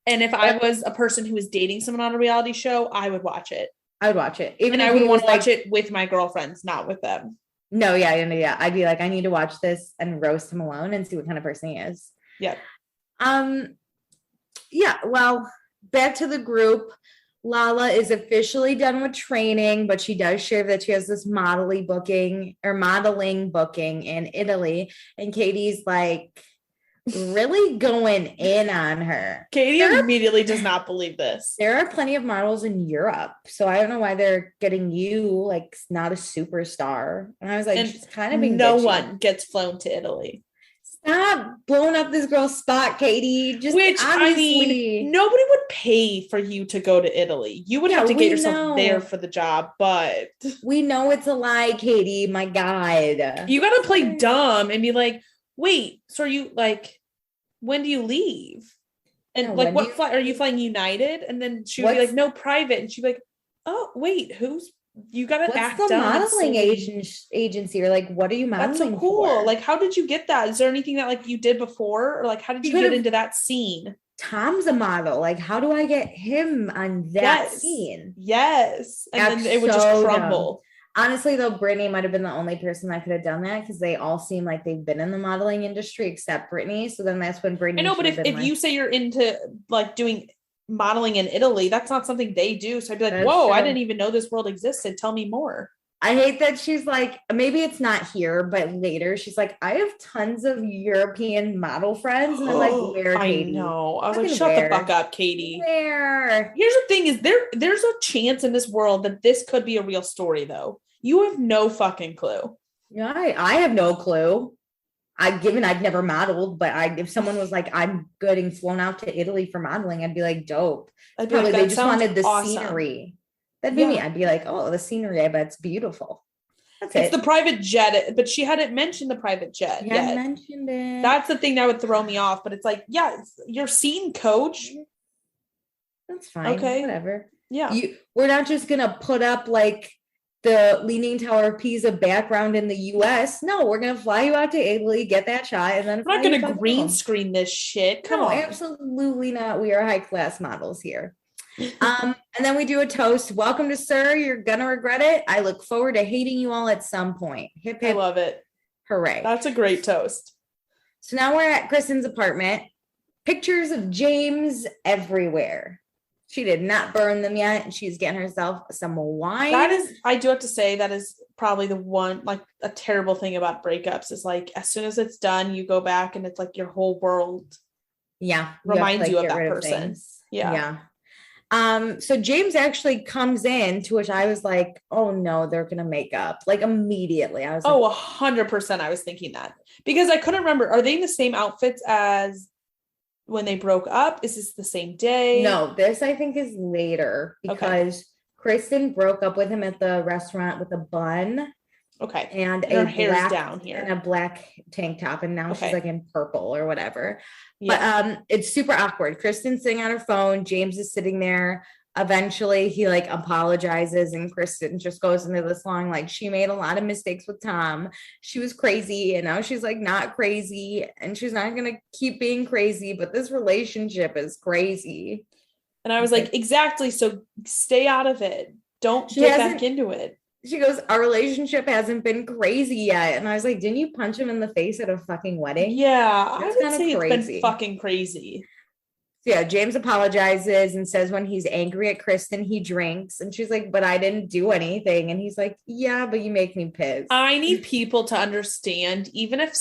And if I was a person who was dating someone on a reality show, I would watch it. I would watch it. Even and I would want to watch it with my girlfriends, not with them. No, yeah. I'd be like, I need to watch this and roast him alone and see what kind of person he is. Yeah. Yeah, well, back to the group. Lala is officially done with training, but she does share that she has this modeling booking in Italy. And Katie's like really going in on her. Katie immediately does not believe this. There are plenty of models in Europe, so I don't know why they're getting you like not a superstar. And I was like, she's kind of being no bitchy. one gets flown to Italy. Stop blowing up this girl's spot, Katie. Which, I mean, nobody would pay for you to go to Italy. You would have to get yourself there for the job, but... We know it's a lie, Katie. My God. You got to play dumb and be like, wait, so are you, like, when do you leave? And, like, what flight? Are you flying United? And then she would be like, no, private. And she'd be like, oh, wait, you gotta act dumb. What's the modeling agency, or like, what are you modeling? That's so cool. For? Like, how did you get that? Is there anything that like you did before, or like how did you get into that scene? Tom's a model. Like, how do I get him on that scene? Yes, and then it would just crumble. Honestly, though, Brittany might have been the only person that could have done that because they all seem like they've been in the modeling industry except Brittany. So then that's when Brittany. I know, but if you say you're into like doing modeling in Italy, that's not something they do. So I'd be like, whoa, true. I didn't even know this world existed. Tell me more. I hate that she's like, maybe it's not here, but later she's like, I have tons of European model friends. And I'm like, where, Katie? I know. I was like, shut the fuck up, Katie. Where? Here's the thing is there's a chance in this world that this could be a real story though. You have no fucking clue. Yeah, I have no clue. I've never modeled, but if someone was like, I'm getting flown out to Italy for modeling, I'd be like, dope. I'd be like, they just wanted the scenery. That'd be me. I'd be like, oh, the scenery, I bet it's beautiful. It's the private jet, but she hadn't mentioned the private jet yet. Hadn't mentioned it. That's the thing that would throw me off, but it's like, yeah, it's your scene coach. That's fine. Okay. Whatever. Yeah. We're not just going to put up like the Leaning Tower of Pisa background in the US. No, we're gonna fly you out to Italy, get that shot, and then we're not gonna green screen this shit. Come on. Absolutely not. We are high class models here. And then we do a toast. Welcome to Sir. You're gonna regret it. I look forward to hating you all at some point. Hip hip. I love it. Hooray. That's a great toast. So now we're at Kristen's apartment. Pictures of James everywhere. She did not burn them yet, and she's getting herself some wine. I do have to say, that is probably the one, like, a terrible thing about breakups is, like, as soon as it's done, you go back and it's like your whole world reminds you of that person. Yeah. So James actually comes in, to which I was like, oh no, they're going to make up. Like, immediately. I was like, 100% I was thinking that. Because I couldn't remember, are they in the same outfits as when they broke up? Is this the same day? No, this I think is later because Kristen broke up with him at the restaurant with a bun. Okay. And her hair's down here. And a black tank top. And now she's like in purple or whatever. Yeah. But it's super awkward. Kristen's sitting on her phone. James is sitting there. Eventually he like apologizes, and Kristen just goes into this long, like, she made a lot of mistakes with Tom. She was crazy, and now she's like not crazy, and she's not gonna keep being crazy, but this relationship is crazy. And I was like, exactly. So stay out of it. Don't get back into it. She goes, our relationship hasn't been crazy yet. And I was like, didn't you punch him in the face at a fucking wedding? Yeah, I would say it's been fucking crazy. Yeah, James apologizes and says when he's angry at Kristen, he drinks. And she's like, but I didn't do anything. And he's like, yeah, but you make me pissed. I need people to understand, even if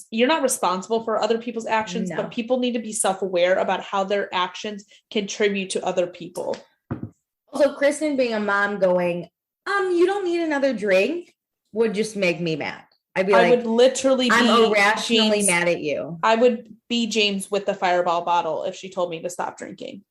you're not responsible for other people's actions, but people need to be self-aware about how their actions contribute to other people. Also, Kristen being a mom going, You don't need another drink, would just make me mad. I'd be I like, would literally be I'm irrationally James, mad at you. I would be James with the Fireball bottle if she told me to stop drinking.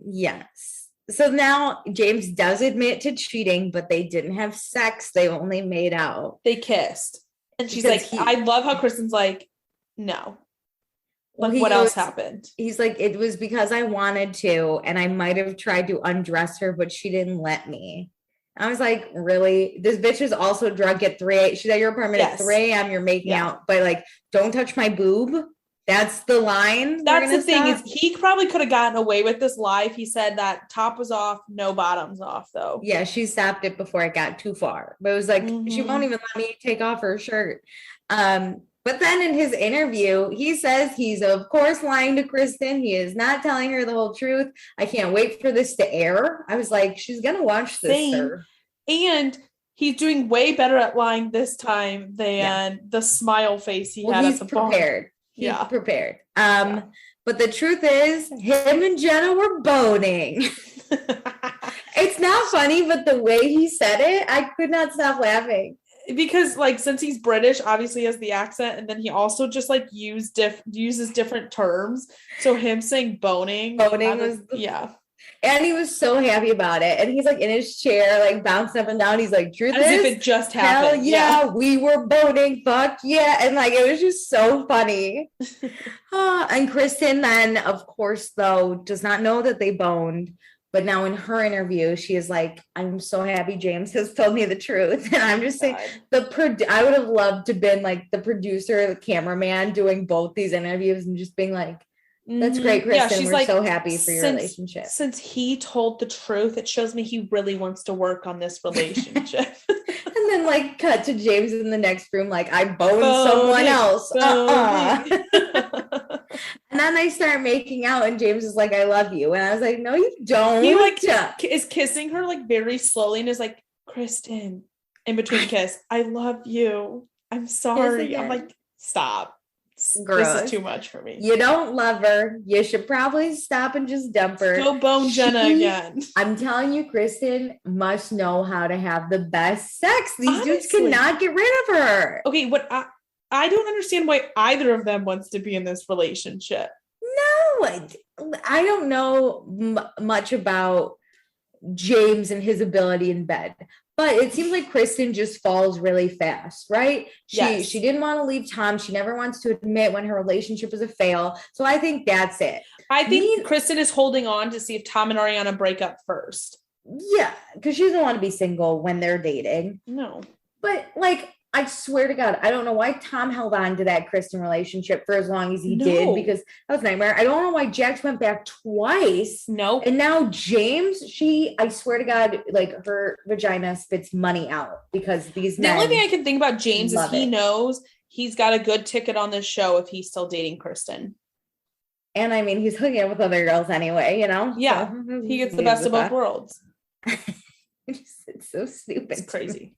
Yes. So now James does admit to cheating, but they didn't have sex. They only made out. They kissed. And she's Because like, I love how Kristen's like, no. Like, what else happened? He's like, it was because I wanted to, and I might have tried to undress her, but she didn't let me. I was like, really? This bitch is also drunk at 3 a.m. She's at your apartment at 3 a.m. You're making out, but like, don't touch my boob. That's the line. That's the thing is he probably could have gotten away with this live. He said that top was off, no bottoms off though. Yeah, she stopped it before it got too far. But it was like, she won't even let me take off her shirt. But then in his interview, he says he's of course lying to Kristen. He is not telling her the whole truth. I can't wait for this to air. I was like, she's gonna watch this, sir. And he's doing way better at lying this time than the smile face he had at the prepared. bar. He's prepared. But the truth is, him and Jenna were boning. It's not funny, but the way he said it, I could not stop laughing. Because like since he's British, obviously he has the accent, and then he also just like uses different terms. So him saying boning was and he was so happy about it. And he's like in his chair, like bouncing up and down. He's like, truth as is, if it just happened. Hell yeah, we were boning. Fuck yeah. And like it was just so funny. And Kristen then, of course, though, does not know that they boned. But now in her interview, she is like, I'm so happy James has told me the truth. And I'm just saying I would have loved to have been like the producer, the cameraman doing both these interviews and just being like, that's great, Kristen. We're like, so happy for your relationship. Since he told the truth, it shows me he really wants to work on this relationship. And then like cut to James in the next room, like I boned someone else. And then they start making out and James is like, I love you. And I was like, no, you don't. He like is kissing her like very slowly and is like, Kristen, in between kiss, I love you. I'm sorry. I'm like, stop. Gross. This is too much for me. You don't love her. You should probably stop and just dump her. Go bone Jenna again. I'm telling you, Kristen must know how to have the best sex. These dudes cannot get rid of her. Okay, what I don't understand why either of them wants to be in this relationship. No, I don't know much about James and his ability in bed. But it seems like Kristen just falls really fast, right? She didn't want to leave Tom. She never wants to admit when her relationship is a fail. So I think that's it. I think Kristen is holding on to see if Tom and Ariana break up first. Yeah, because she doesn't want to be single when they're dating. No. But like, I swear to God, I don't know why Tom held on to that Kristen relationship for as long as he did, because that was a nightmare. I don't know why Jax went back twice. No. And now James, I swear to God, like her vagina spits money out because these men. The only thing I can think about James is he knows he's got a good ticket on this show if he's still dating Kristen. And I mean, he's hooking up with other girls anyway, you know? Yeah. So he gets the best of both worlds. It's so stupid. It's crazy.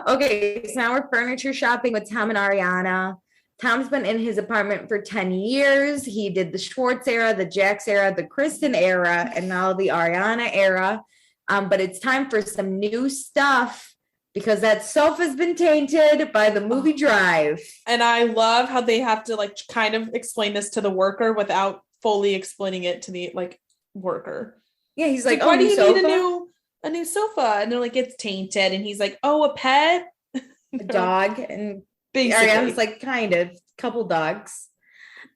Okay, so now we're furniture shopping with Tom and Ariana. Tom's been in his apartment for 10 years. He did the Schwartz era, the Jax era, the Kristen era, and now the Ariana era. But it's time for some new stuff because that sofa's been tainted by the movie Drive. And I love how they have to like kind of explain this to the worker without fully explaining it to the like worker. Yeah, he's like, why do you need a new sofa? And they're like, it's tainted. And he's like, oh, a pet? A dog. And basically, Ariana's like, kind of, couple dogs.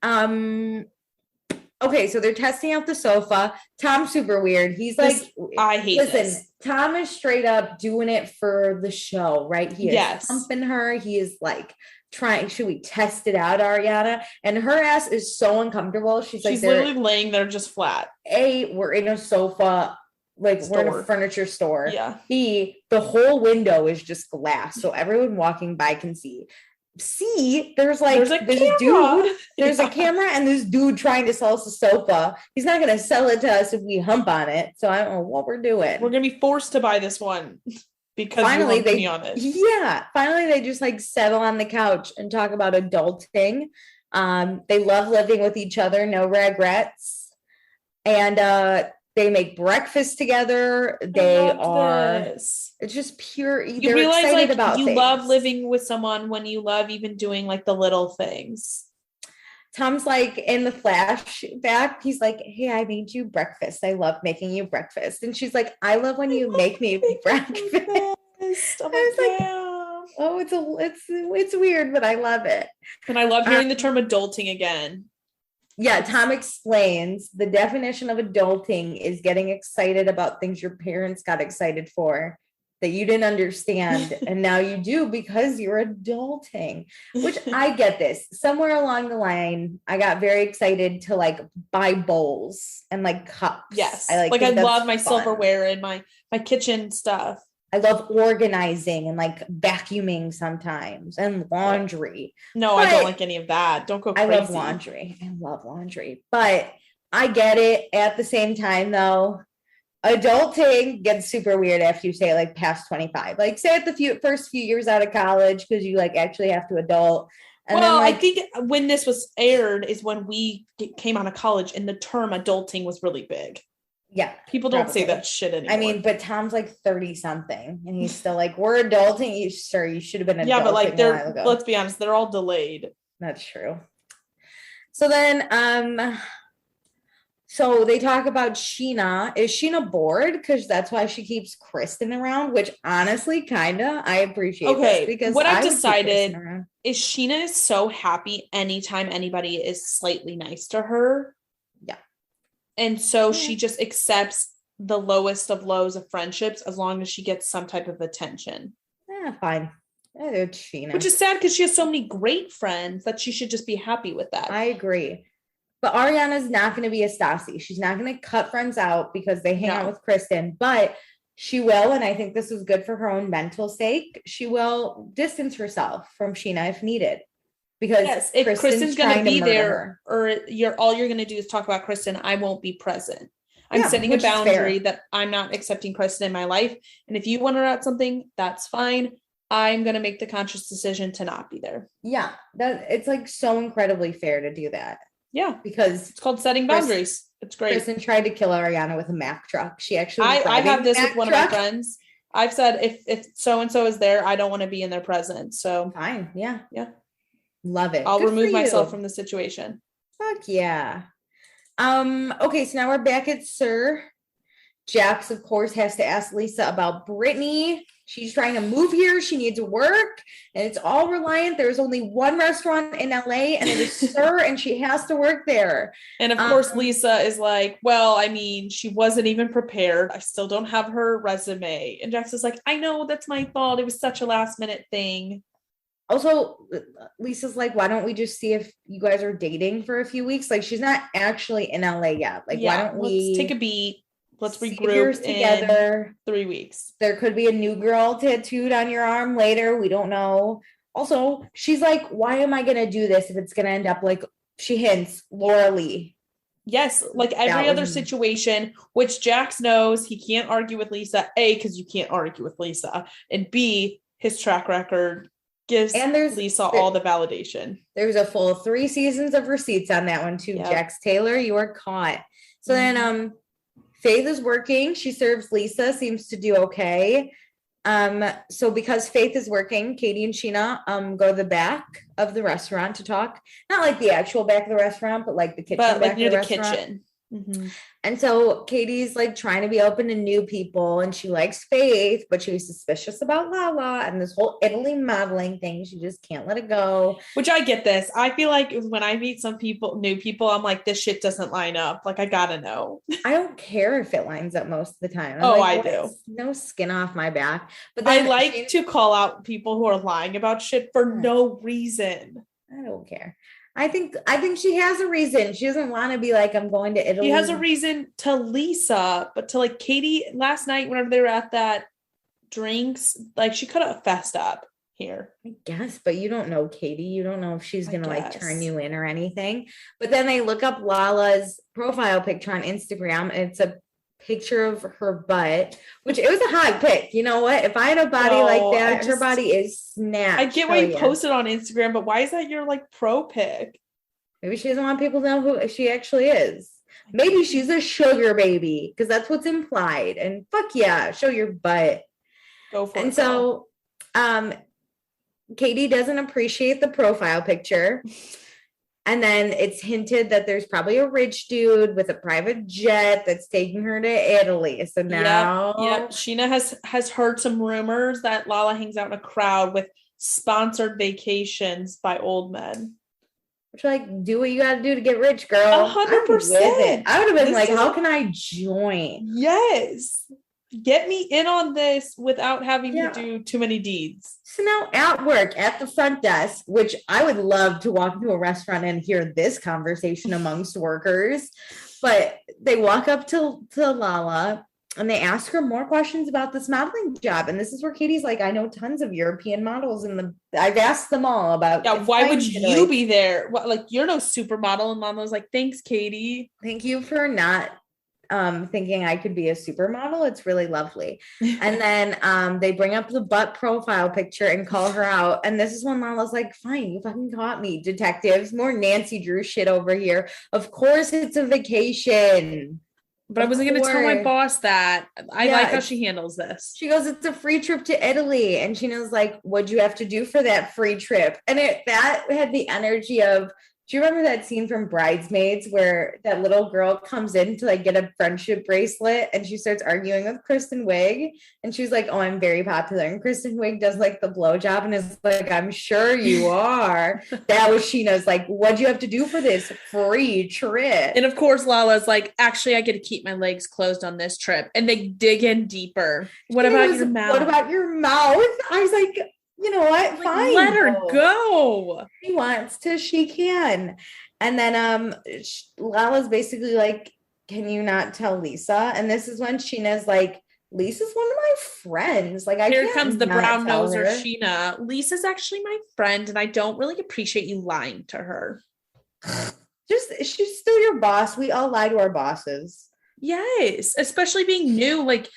Okay, so they're testing out the sofa. Tom's super weird. He's like, I hate this. Tom is straight up doing it for the show, right? He is pumping her. He is like should we test it out, Ariana? And her ass is so uncomfortable. She's literally laying there just flat. A, we're in a sofa. Like we're in a furniture store. Yeah. B, the whole window is just glass, so everyone walking by can see. C, there's a dude. There's a camera, and this dude trying to sell us a sofa. He's not gonna sell it to us if we hump on it. So I don't know what we're doing. We're gonna be forced to buy this one because finally you me on it. Yeah. Finally, they just like settle on the couch and talk about adulting. They love living with each other, no regrets, and They make breakfast together. It's just pure. You realize like you love living with someone when you love even doing like the little things. Tom's like in the flashback, he's like, hey, I made you breakfast. I love making you breakfast. And she's like, I love when you make me breakfast. Oh my God. Oh, it's weird, but I love it. And I love hearing the term adulting again. Yeah, Tom explains the definition of adulting is getting excited about things your parents got excited for that you didn't understand. And now you do because you're adulting, which I get this. Somewhere along the line, I got very excited to like buy bowls and like cups. Yes. I love my silverware and my kitchen stuff. I love organizing and like vacuuming sometimes and laundry. No, I don't like any of that. Don't go crazy. I love laundry. But I get it. At the same time, though, adulting gets super weird after you say like past 25. Like say at the first few years out of college because you like actually have to adult. And then, like, I think when this was aired is when we came out of college and the term adulting was really big. Yeah. People don't say that shit anymore. I mean, but Tom's like 30 something and he's still like, we're adulting. You should have been adulting. Yeah, but like let's be honest, they're all delayed. That's true. So then so they talk about Sheena. Is Sheena bored? Because that's why she keeps Kristen around, which honestly kinda I appreciate. Okay, because what I've decided is Sheena is so happy anytime anybody is slightly nice to her. And so she just accepts the lowest of lows of friendships as long as she gets some type of attention. Yeah, fine. It's Sheena. Which is sad because she has so many great friends that she should just be happy with that. I agree. But Ariana's not going to be a Stassi. She's not going to cut friends out because they hang out with Kristen. But she will, and I think this is good for her own mental sake, she will distance herself from Sheena if needed. Because if Kristen's going to be there, or all you're going to do is talk about Kristen, I won't be present. I'm setting a boundary that I'm not accepting Kristen in my life. And if you want her at something, that's fine. I'm going to make the conscious decision to not be there. Yeah, it's like so incredibly fair to do that. Yeah, because it's called setting boundaries. It's great. Kristen tried to kill Ariana with a Mack truck. She actually, I have this with one of my friends. I've said if so and so is there, I don't want to be in their presence. So fine, yeah. Love it. I'll remove myself from the situation. Fuck yeah. Okay, so now we're back at Sir. Jax, of course, has to ask Lisa about Brittany. She's trying to move here. She needs work, and it's all reliant. There's only one restaurant in LA, and it is Sir, and she has to work there. And of course, Lisa is like, well, I mean, she wasn't even prepared. I still don't have her resume. And Jax is like, I know, that's my fault. It was such a last minute thing. Also, Lisa's like, why don't we just see if you guys are dating for a few weeks? Like, she's not actually in LA yet. Like, why don't we take a beat? Let's regroup together in 3 weeks. There could be a new girl tattooed on your arm later. We don't know. Also, she's like, why am I going to do this if it's going to end up like, she hints, Laura Lee. Yes, like every other situation, which Jax knows he can't argue with Lisa. A, because you can't argue with Lisa. And B, his track record gives Lisa all the validation. There's a full 3 seasons of receipts on that one too. Yep. Jax Taylor, you are caught. So then Faith is working. She serves Lisa, seems to do okay. So because Faith is working, Katie and Sheena go to the back of the restaurant to talk. Not like the actual back of the restaurant, but like the kitchen back like near of the restaurant. Kitchen. Mm-hmm. And so Katie's like trying to be open to new people, and she likes Faith, but she was suspicious about Lala and this whole Italy modeling thing. She just can't let it go. Which I get this. I feel like when I meet new people, I'm like, this shit doesn't line up. Like, I gotta know. I don't care if it lines up most of the time. I do. No skin off my back. But then I like to call out people who are lying about shit for no reason. I don't care. I think she has a reason. She doesn't want to be like, I'm going to Italy. She has a reason to Lisa, but to like Katie last night, whenever they were at that drinks, like she could have fessed up here. I guess, but you don't know Katie. You don't know if she's going to like turn you in or anything. But then they look up Lala's profile picture on Instagram, and it's a picture of her butt, which it was a hot pic. You know what? If I had a body like that, her body is snatched. I get why you posted on Instagram, but why is that your like pro pic? Maybe she doesn't want people to know who she actually is. Maybe she's a sugar baby because that's what's implied. And fuck yeah, show your butt. Go for it. And so Katie doesn't appreciate the profile picture. And then it's hinted that there's probably a rich dude with a private jet that's taking her to Italy. So now Sheena has heard some rumors that Lala hangs out in a crowd with sponsored vacations by old men. Which, like, do what you got to do to get rich, girl. 100%. I would have been how can I join? Yes. Get me in on this without having to do too many deeds. So now at work, at the front desk, which I would love to walk into a restaurant and hear this conversation amongst workers, but they walk up to Lala and they ask her more questions about this modeling job. And this is where Katie's like, I know tons of European models I've asked them all about. Yeah, why would you be there? What, like, you're no supermodel. And Mom was like, thanks, Katie. Thank you for not thinking I could be a supermodel. It's really lovely. And then they bring up the butt profile picture and call her out. And this is when Lala's like, fine, you fucking caught me, detectives. More Nancy Drew shit over here. Of course it's a vacation. But I wasn't going to tell my boss that. I like how she handles this. She goes, it's a free trip to Italy. And Sheena's like, what'd you have to do for that free trip? And that had the energy of, do you remember that scene from Bridesmaids where that little girl comes in to like get a friendship bracelet and she starts arguing with Kristen Wiig and she's like, oh, I'm very popular. And Kristen Wiig does like the blowjob and is like, I'm sure you are. That was Sheena's like, what'd you have to do for this free trip? And of course, Lala's like, actually, I get to keep my legs closed on this trip. And they dig in deeper. What about your mouth? What about your mouth? I was like, you know what? Fine. Let her go. She wants to, she can. And then Lala's basically like, can you not tell Lisa? And this is when Sheena's like, Lisa's one of my friends. Like, here comes the brown noser Sheena. Lisa's actually my friend, and I don't really appreciate you lying to her. She's still your boss. We all lie to our bosses. Yes, especially being new. Like,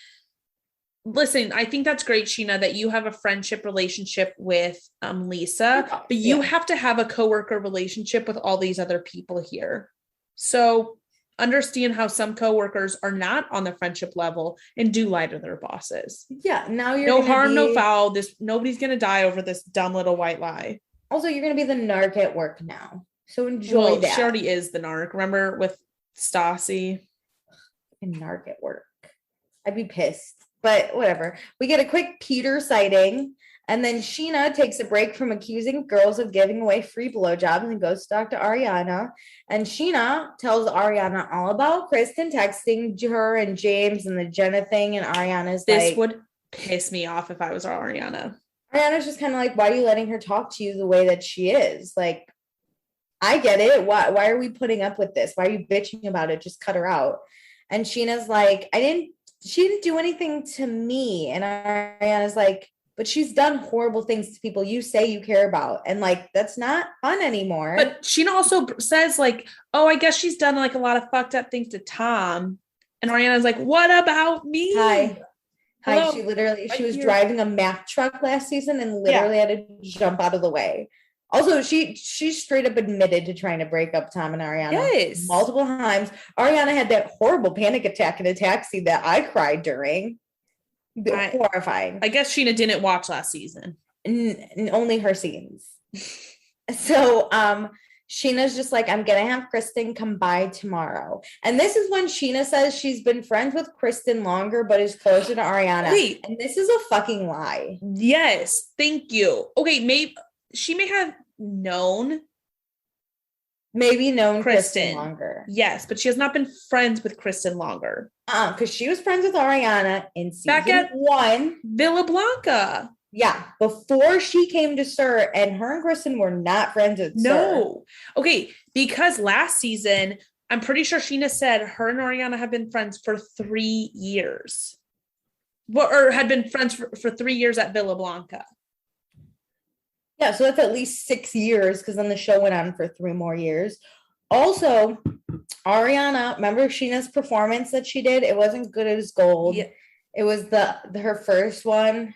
listen, I think that's great, Sheena, that you have a friendship relationship with Lisa, but you have to have a coworker relationship with all these other people here. So understand how some coworkers are not on the friendship level and do lie to their bosses. Yeah, now you're no harm, no foul. Nobody's gonna die over this dumb little white lie. Also, you're gonna be the narc at work now, so enjoy that. She already is the narc. Remember with Stassi? Narc at work. I'd be pissed. But whatever. We get a quick Peter sighting, and then Sheena takes a break from accusing girls of giving away free blowjobs and goes to talk to Ariana. And Sheena tells Ariana all about Kristen texting her and James and the Jenna thing. And Ariana's like, this would piss me off if I was Ariana. Ariana's just kind of like, why are you letting her talk to you the way that she is? Like, I get it. Why are we putting up with this? Why are you bitching about it? Just cut her out. And Sheena's like, she didn't do anything to me. And Ariana's like, but she's done horrible things to people you say you care about. And like, that's not fun anymore. But Sheena also says like, oh, I guess she's done like a lot of fucked up things to Tom. And Ariana's like, what about me? Hi. She was driving a Mack truck last season and literally had to jump out of the way. Also, she straight up admitted to trying to break up Tom and Ariana. Yes. Multiple times. Ariana had that horrible panic attack in a taxi that I cried during. Horrifying. I guess Sheena didn't watch last season. Only her scenes. So Sheena's just like, I'm going to have Kristen come by tomorrow. And this is when Sheena says she's been friends with Kristen longer, but is closer to Ariana. Wait. And this is a fucking lie. Yes. Thank you. Okay. Maybe she may have known Kristen longer. Yes, but she has not been friends with Kristen longer. Because she was friends with Ariana in season 1. Villa Blanca. Yeah, before she came to SUR, and her and Kristen were not friends at SUR. No. Okay, because last season, I'm pretty sure Sheena said her and Ariana have been friends for 3 years. Or had been friends for 3 years at Villa Blanca. Yeah, so that's at least 6 years because then the show went on for 3 more years. Also, Ariana, remember Sheena's performance that she did? It wasn't good as gold. Yeah. It was her first one.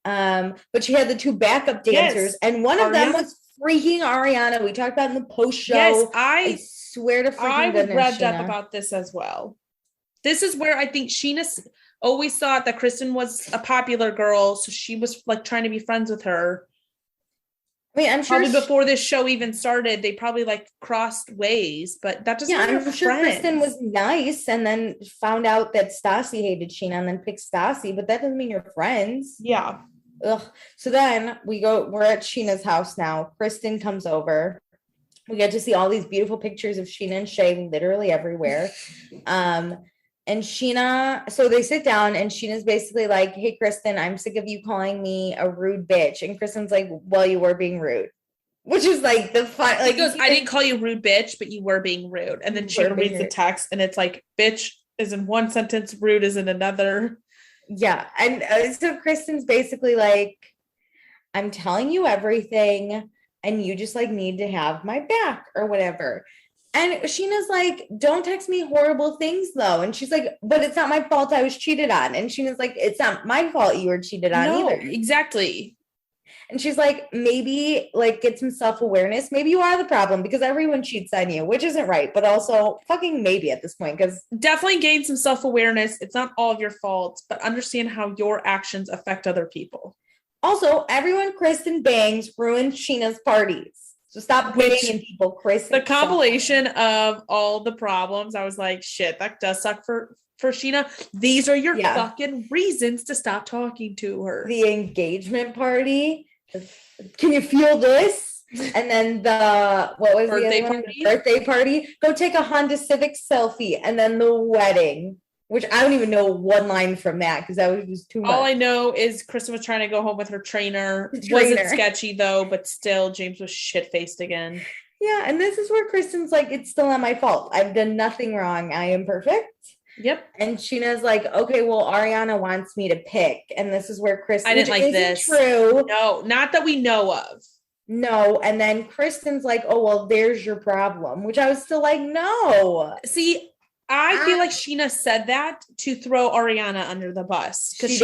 But she had the 2 backup dancers, and one of them was freaking Ariana. We talked about in the post show. Yes, I swear to freaking was goodness, revved up about this as well. This is where I think Sheena always thought that Kristen was a popular girl, so she was like trying to be friends with her. I mean, I'm sure probably before this show even started, they probably like crossed ways, but that doesn't mean I'm sure Kristen was nice and then found out that Stassi hated Sheena and then picked Stassi, but that doesn't mean you're friends. Yeah. Ugh. So then we're at Sheena's house now. Kristen comes over. We get to see all these beautiful pictures of Sheena and Shay literally everywhere. And Sheena, so they sit down and Sheena's basically like, hey, Kristen, I'm sick of you calling me a rude bitch. And Kristen's like, well, you were being rude. Which is like the fun. Like, he goes, I didn't call you rude bitch, but you were being rude. And then Sheena reads the text and it's like, bitch is in one sentence, rude is in another. Yeah. And so Kristen's basically like, I'm telling you everything and you just like need to have my back or whatever. And Sheena's like, don't text me horrible things though. And she's like, but it's not my fault I was cheated on. And Sheena's like, it's not my fault you were cheated on either. Exactly. And she's like, maybe like get some self-awareness. Maybe you are the problem because everyone cheats on you, which isn't right. But also fucking maybe at this point, because definitely gain some self-awareness. It's not all of your fault, but understand how your actions affect other people. Also, everyone Kristen bangs ruined Sheena's parties. So stop banging people, Kristen. The compilation of all the problems, I was like, shit, that does suck for Sheena. These are your fucking reasons to stop talking to her. The engagement party. Can you feel this? And then what was birthday the other party? One? Birthday party. Go take a Honda Civic selfie. And then the wedding, which I don't even know one line from that because that was just too much. All I know is Kristen was trying to go home with her trainer. Wasn't sketchy though, but still James was shit-faced again. Yeah, and this is where Kristen's like, it's still not my fault. I've done nothing wrong. I am perfect. Yep. And Sheena's like, okay, well, Ariana wants me to pick. And this is where Kristen, I didn't like this. True. No, not that we know of. No. And then Kristen's like, oh, well, there's your problem, which I was still like, no. See, I feel like Sheena said that to throw Ariana under the bus because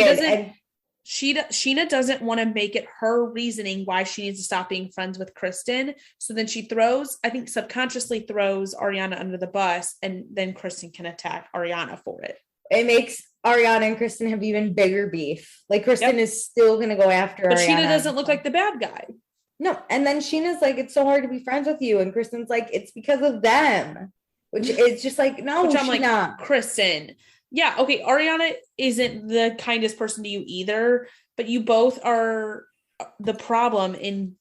Sheena doesn't want to make it her reasoning why she needs to stop being friends with Kristen. So then she I think subconsciously throws Ariana under the bus, and then Kristen can attack Ariana for it. It makes Ariana and Kristen have even bigger beef. Like Kristen is still going to go after but Ariana. Sheena doesn't look like the bad guy. No. And then Sheena's like, it's so hard to be friends with you. And Kristen's like, it's because of them. Which is just like, no, which I'm like, Kristen. Yeah, okay, Ariana isn't the kindest person to you either, but you both are the problem in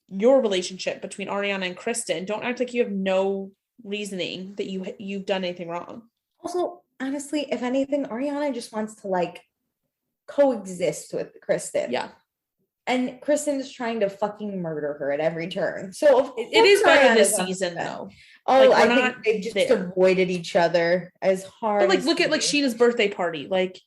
your relationship between Ariana and Kristen. Don't act like you have no reasoning that you've done anything wrong. Also, honestly, if anything, Ariana just wants to like coexist with Kristen. Yeah. And Kristen is trying to fucking murder her at every turn. So it is better this season though. Oh, like, I think they just avoided each other as hard. But like, look at like Sheena's birthday party. Like,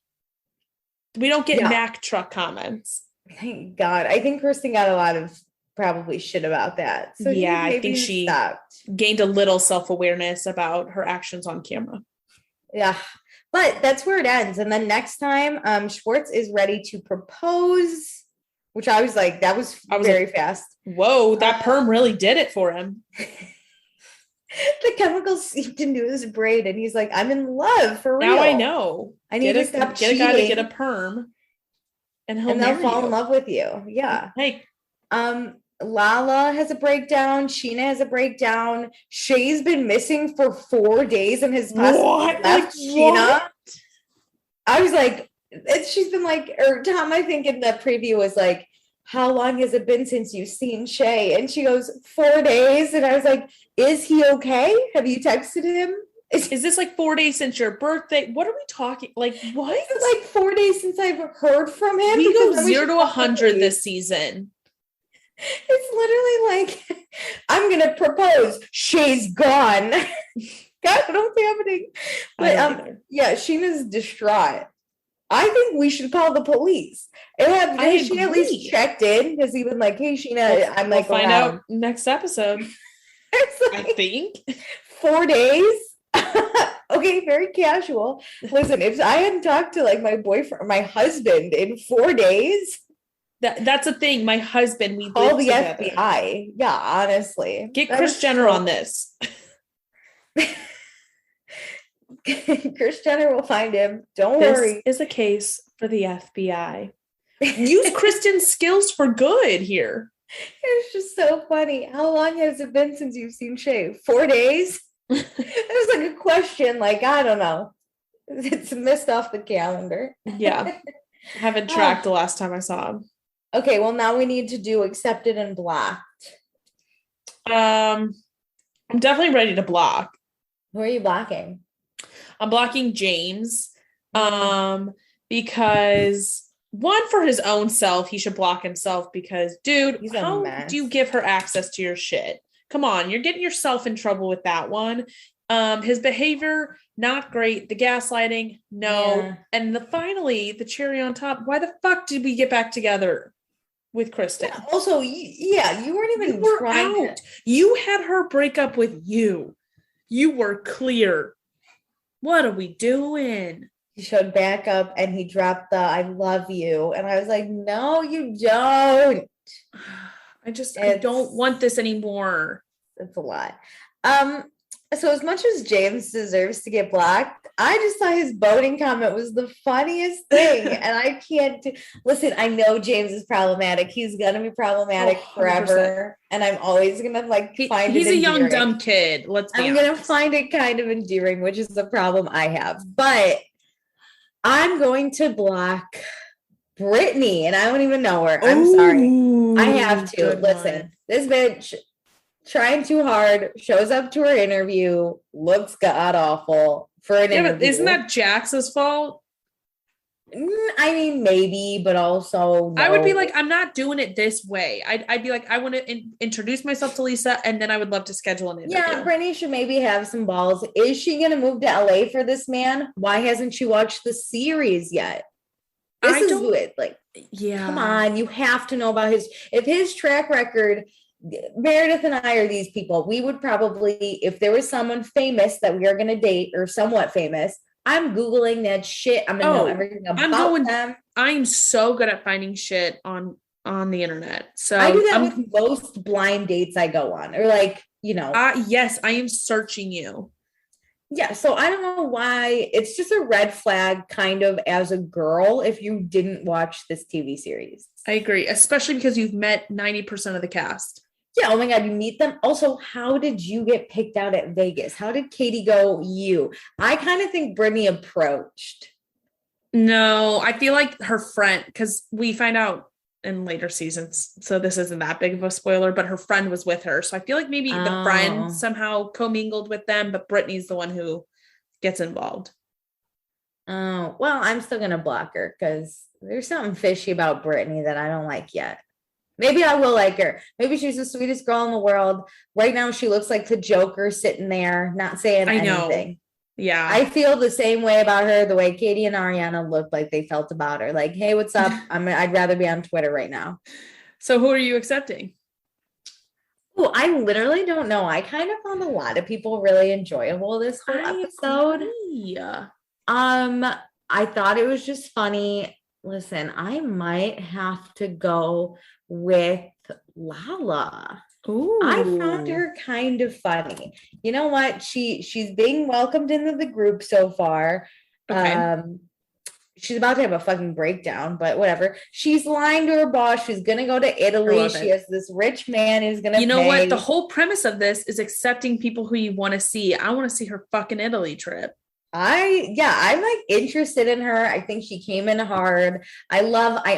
we don't get Mac truck comments. Thank God. I think Kristen got a lot of probably shit about that. So yeah, I think she gained a little self-awareness about her actions on camera. Yeah, but that's where it ends. And then next time, Schwartz is ready to propose, which I was like, that was very fast. Whoa, that perm really did it for him. The chemicals seeped into his brain, and he's like, "I'm in love for real." Now I know. I need to stop cheating. Get a guy to get a perm, and they'll fall in love with you. Yeah. Hey, Lala has a breakdown. Sheena has a breakdown. Shay's been missing for 4 days and has left Sheena. I was like, she's been like, or Tom, I think in the preview was like, how long has it been since you've seen Shay? And she goes, 4 days. And I was like, is he okay? Have you texted him? Is this like 4 days since your birthday? What are we talking? Like, what? It's like 4 days since I've heard from him. We go 0 to 100 this season. It's literally like, I'm going to propose. Shay's gone. God, I don't know what's happening. But yeah, Sheena's distraught. I think we should call the police. Have she at least checked in? Has he been like, hey, Sheena, I'm like, we'll find out next episode. Like, I think 4 days. Okay, very casual. Listen, if I hadn't talked to like my boyfriend, my husband in 4 days, That's the thing. My husband, we call live the together. FBI. Yeah, honestly. Get Kris Jenner on this. Kris Jenner will find him. Don't worry. This is a case for the FBI. Use Kristen's skills for good here. It's just so funny. How long has it been since you've seen Shay? 4 days? It was like a question. Like, I don't know. It's missed off the calendar. Yeah. I haven't tracked the last time I saw him. Okay, well, now we need to do accepted and blocked. I'm definitely ready to block. Who are you blocking? I'm blocking James. Because one, for his own self, he should block himself because, dude, how do you give her access to your shit? Come on, you're getting yourself in trouble with that one. His behavior, not great. The gaslighting, no. Yeah. And finally, the cherry on top, why the fuck did we get back together with Kristen? Yeah, also, you weren't even trying. You had her break up with you. You were clear. What are we doing? He showed back up and he dropped the I love you. And I was like, no, you don't. I don't want this anymore. It's a lot. So as much as James deserves to get blocked, I just thought his boating comment was the funniest thing. And I can't listen, I know James is problematic. He's gonna be problematic forever. And I'm always gonna find he's a young dumb kid. I'm gonna find it kind of endearing, which is the problem I have. But I'm going to block Brittany, and I don't even know her. I'm sorry. I have to. Listen, this bitch trying too hard, shows up to her interview, looks god awful for an interview. But isn't that Jax's fault? I mean, maybe, but also no. I would be like, I'm not doing it this way. I'd be like, I want to introduce myself to Lisa, and then I would love to schedule an interview. Yeah, Brittany should maybe have some balls. Is she going to move to LA for this man? Why hasn't she watched the series yet? This is it. Yeah. Come on, you have to know about if his track record. Meredith and I are these people. We would probably, if there was someone famous that we are going to date or somewhat famous, I'm Googling that shit. I'm going to know everything about them. I'm so good at finding shit on the internet. So I do that with most blind dates I go on or yes, I am searching you. Yeah. So I don't know why it's just a red flag kind of as a girl if you didn't watch this TV series. I agree, especially because you've met 90% of the cast. Yeah, oh my God, you meet them. Also, how did you get picked out at Vegas? How did Katie go you? I kind of think Brittany approached. No, I feel like her friend, because we find out in later seasons, so this isn't that big of a spoiler, but her friend was with her. So I feel like maybe the friend somehow commingled with them, but Brittany's the one who gets involved. Oh, well, I'm still going to block her because there's something fishy about Brittany that I don't like yet. Maybe I will like her. Maybe she's the sweetest girl in the world. Right now, she looks like the Joker sitting there, not saying anything. Yeah. I feel the same way about her, the way Katie and Ariana looked like they felt about her. Like, hey, what's up? I'd rather be on Twitter right now. So who are you accepting? Oh, I literally don't know. I kind of found a lot of people really enjoyable this whole episode. Agree. I thought it was just funny. Listen, I might have to go with Lala. Ooh. I found her kind of funny. You know what? She's being welcomed into the group so far. Okay. She's about to have a fucking breakdown, but whatever. She's lying to her boss. She's gonna go to Italy. She has this rich man who's gonna. You know what? The whole premise of this is accepting people who you want to see. I want to see her fucking Italy trip. I'm interested in her. I think she came in hard. I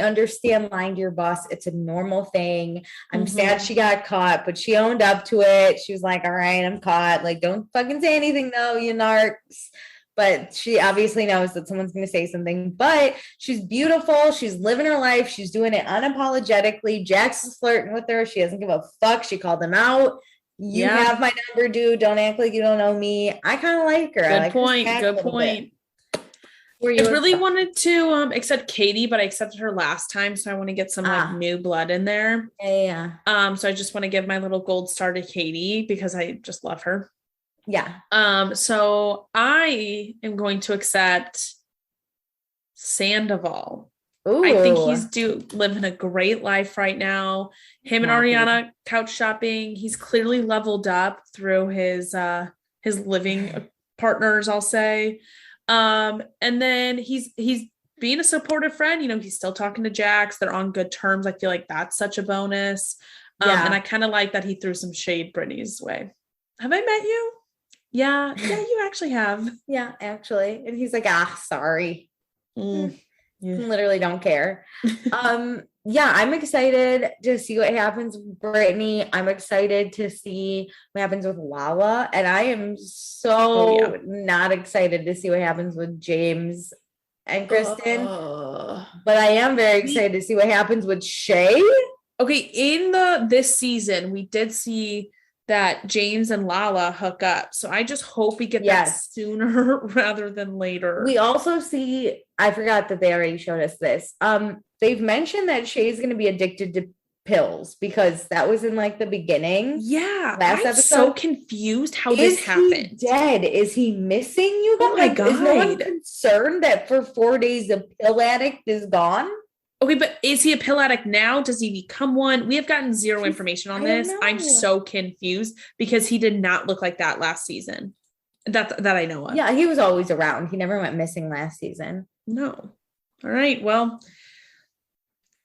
understand lying to your boss. It's a normal thing. I'm sad she got caught, but she owned up to it. She was like, all right, I'm caught. Like, don't fucking say anything though, you narcs. But she obviously knows that someone's going to say something, but she's beautiful. She's living her life. She's doing it unapologetically. Jax is flirting with her. She doesn't give a fuck. She called him out. You have my number, dude. Don't act like you don't know me. I kind of like her. Good point. I really wanted to accept Katie, but I accepted her last time, so I want to get some new blood in there. Yeah. So I just want to give my little gold star to Katie because I just love her. Yeah. So I am going to accept Sandoval. Ooh. I think he's living a great life right now. Him and Ariana couch shopping. He's clearly leveled up through his living partners, I'll say. And then he's being a supportive friend. You know, he's still talking to Jax. They're on good terms. I feel like that's such a bonus. And I kind of like that he threw some shade Brittany's way. Have I met you? Yeah, you actually have. Yeah, actually. And he's like, sorry. Yeah. Literally don't care. Yeah, I'm excited to see what happens with Brittany. I'm excited to see what happens with Lala. And I am so not excited to see what happens with James and Kristen. But I am very excited to see what happens with Shay. Okay, in this season, we did see that James and Lala hook up. So I just hope we get that sooner rather than later. We also see, I forgot that they already showed us this. They've mentioned that Shay's going to be addicted to pills because that was in like the beginning. Yeah. Last episode. So confused how this happened. Is he dead? Is he missing, you guys? Oh my God. Is no one concerned that for 4 days the pill addict is gone? Okay, but is he a pill addict now? Does he become one? We have gotten zero information on this. I'm so confused because he did not look like that last season. That I know of. Yeah, he was always around. He never went missing last season. No. All right. Well,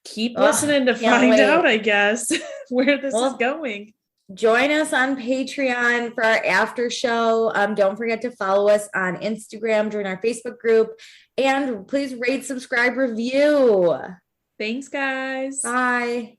keep listening to find out, I guess, where this is going. Join us on Patreon for our after show. Don't forget to follow us on Instagram, join our Facebook group, and please rate, subscribe, review. Thanks, guys. Bye.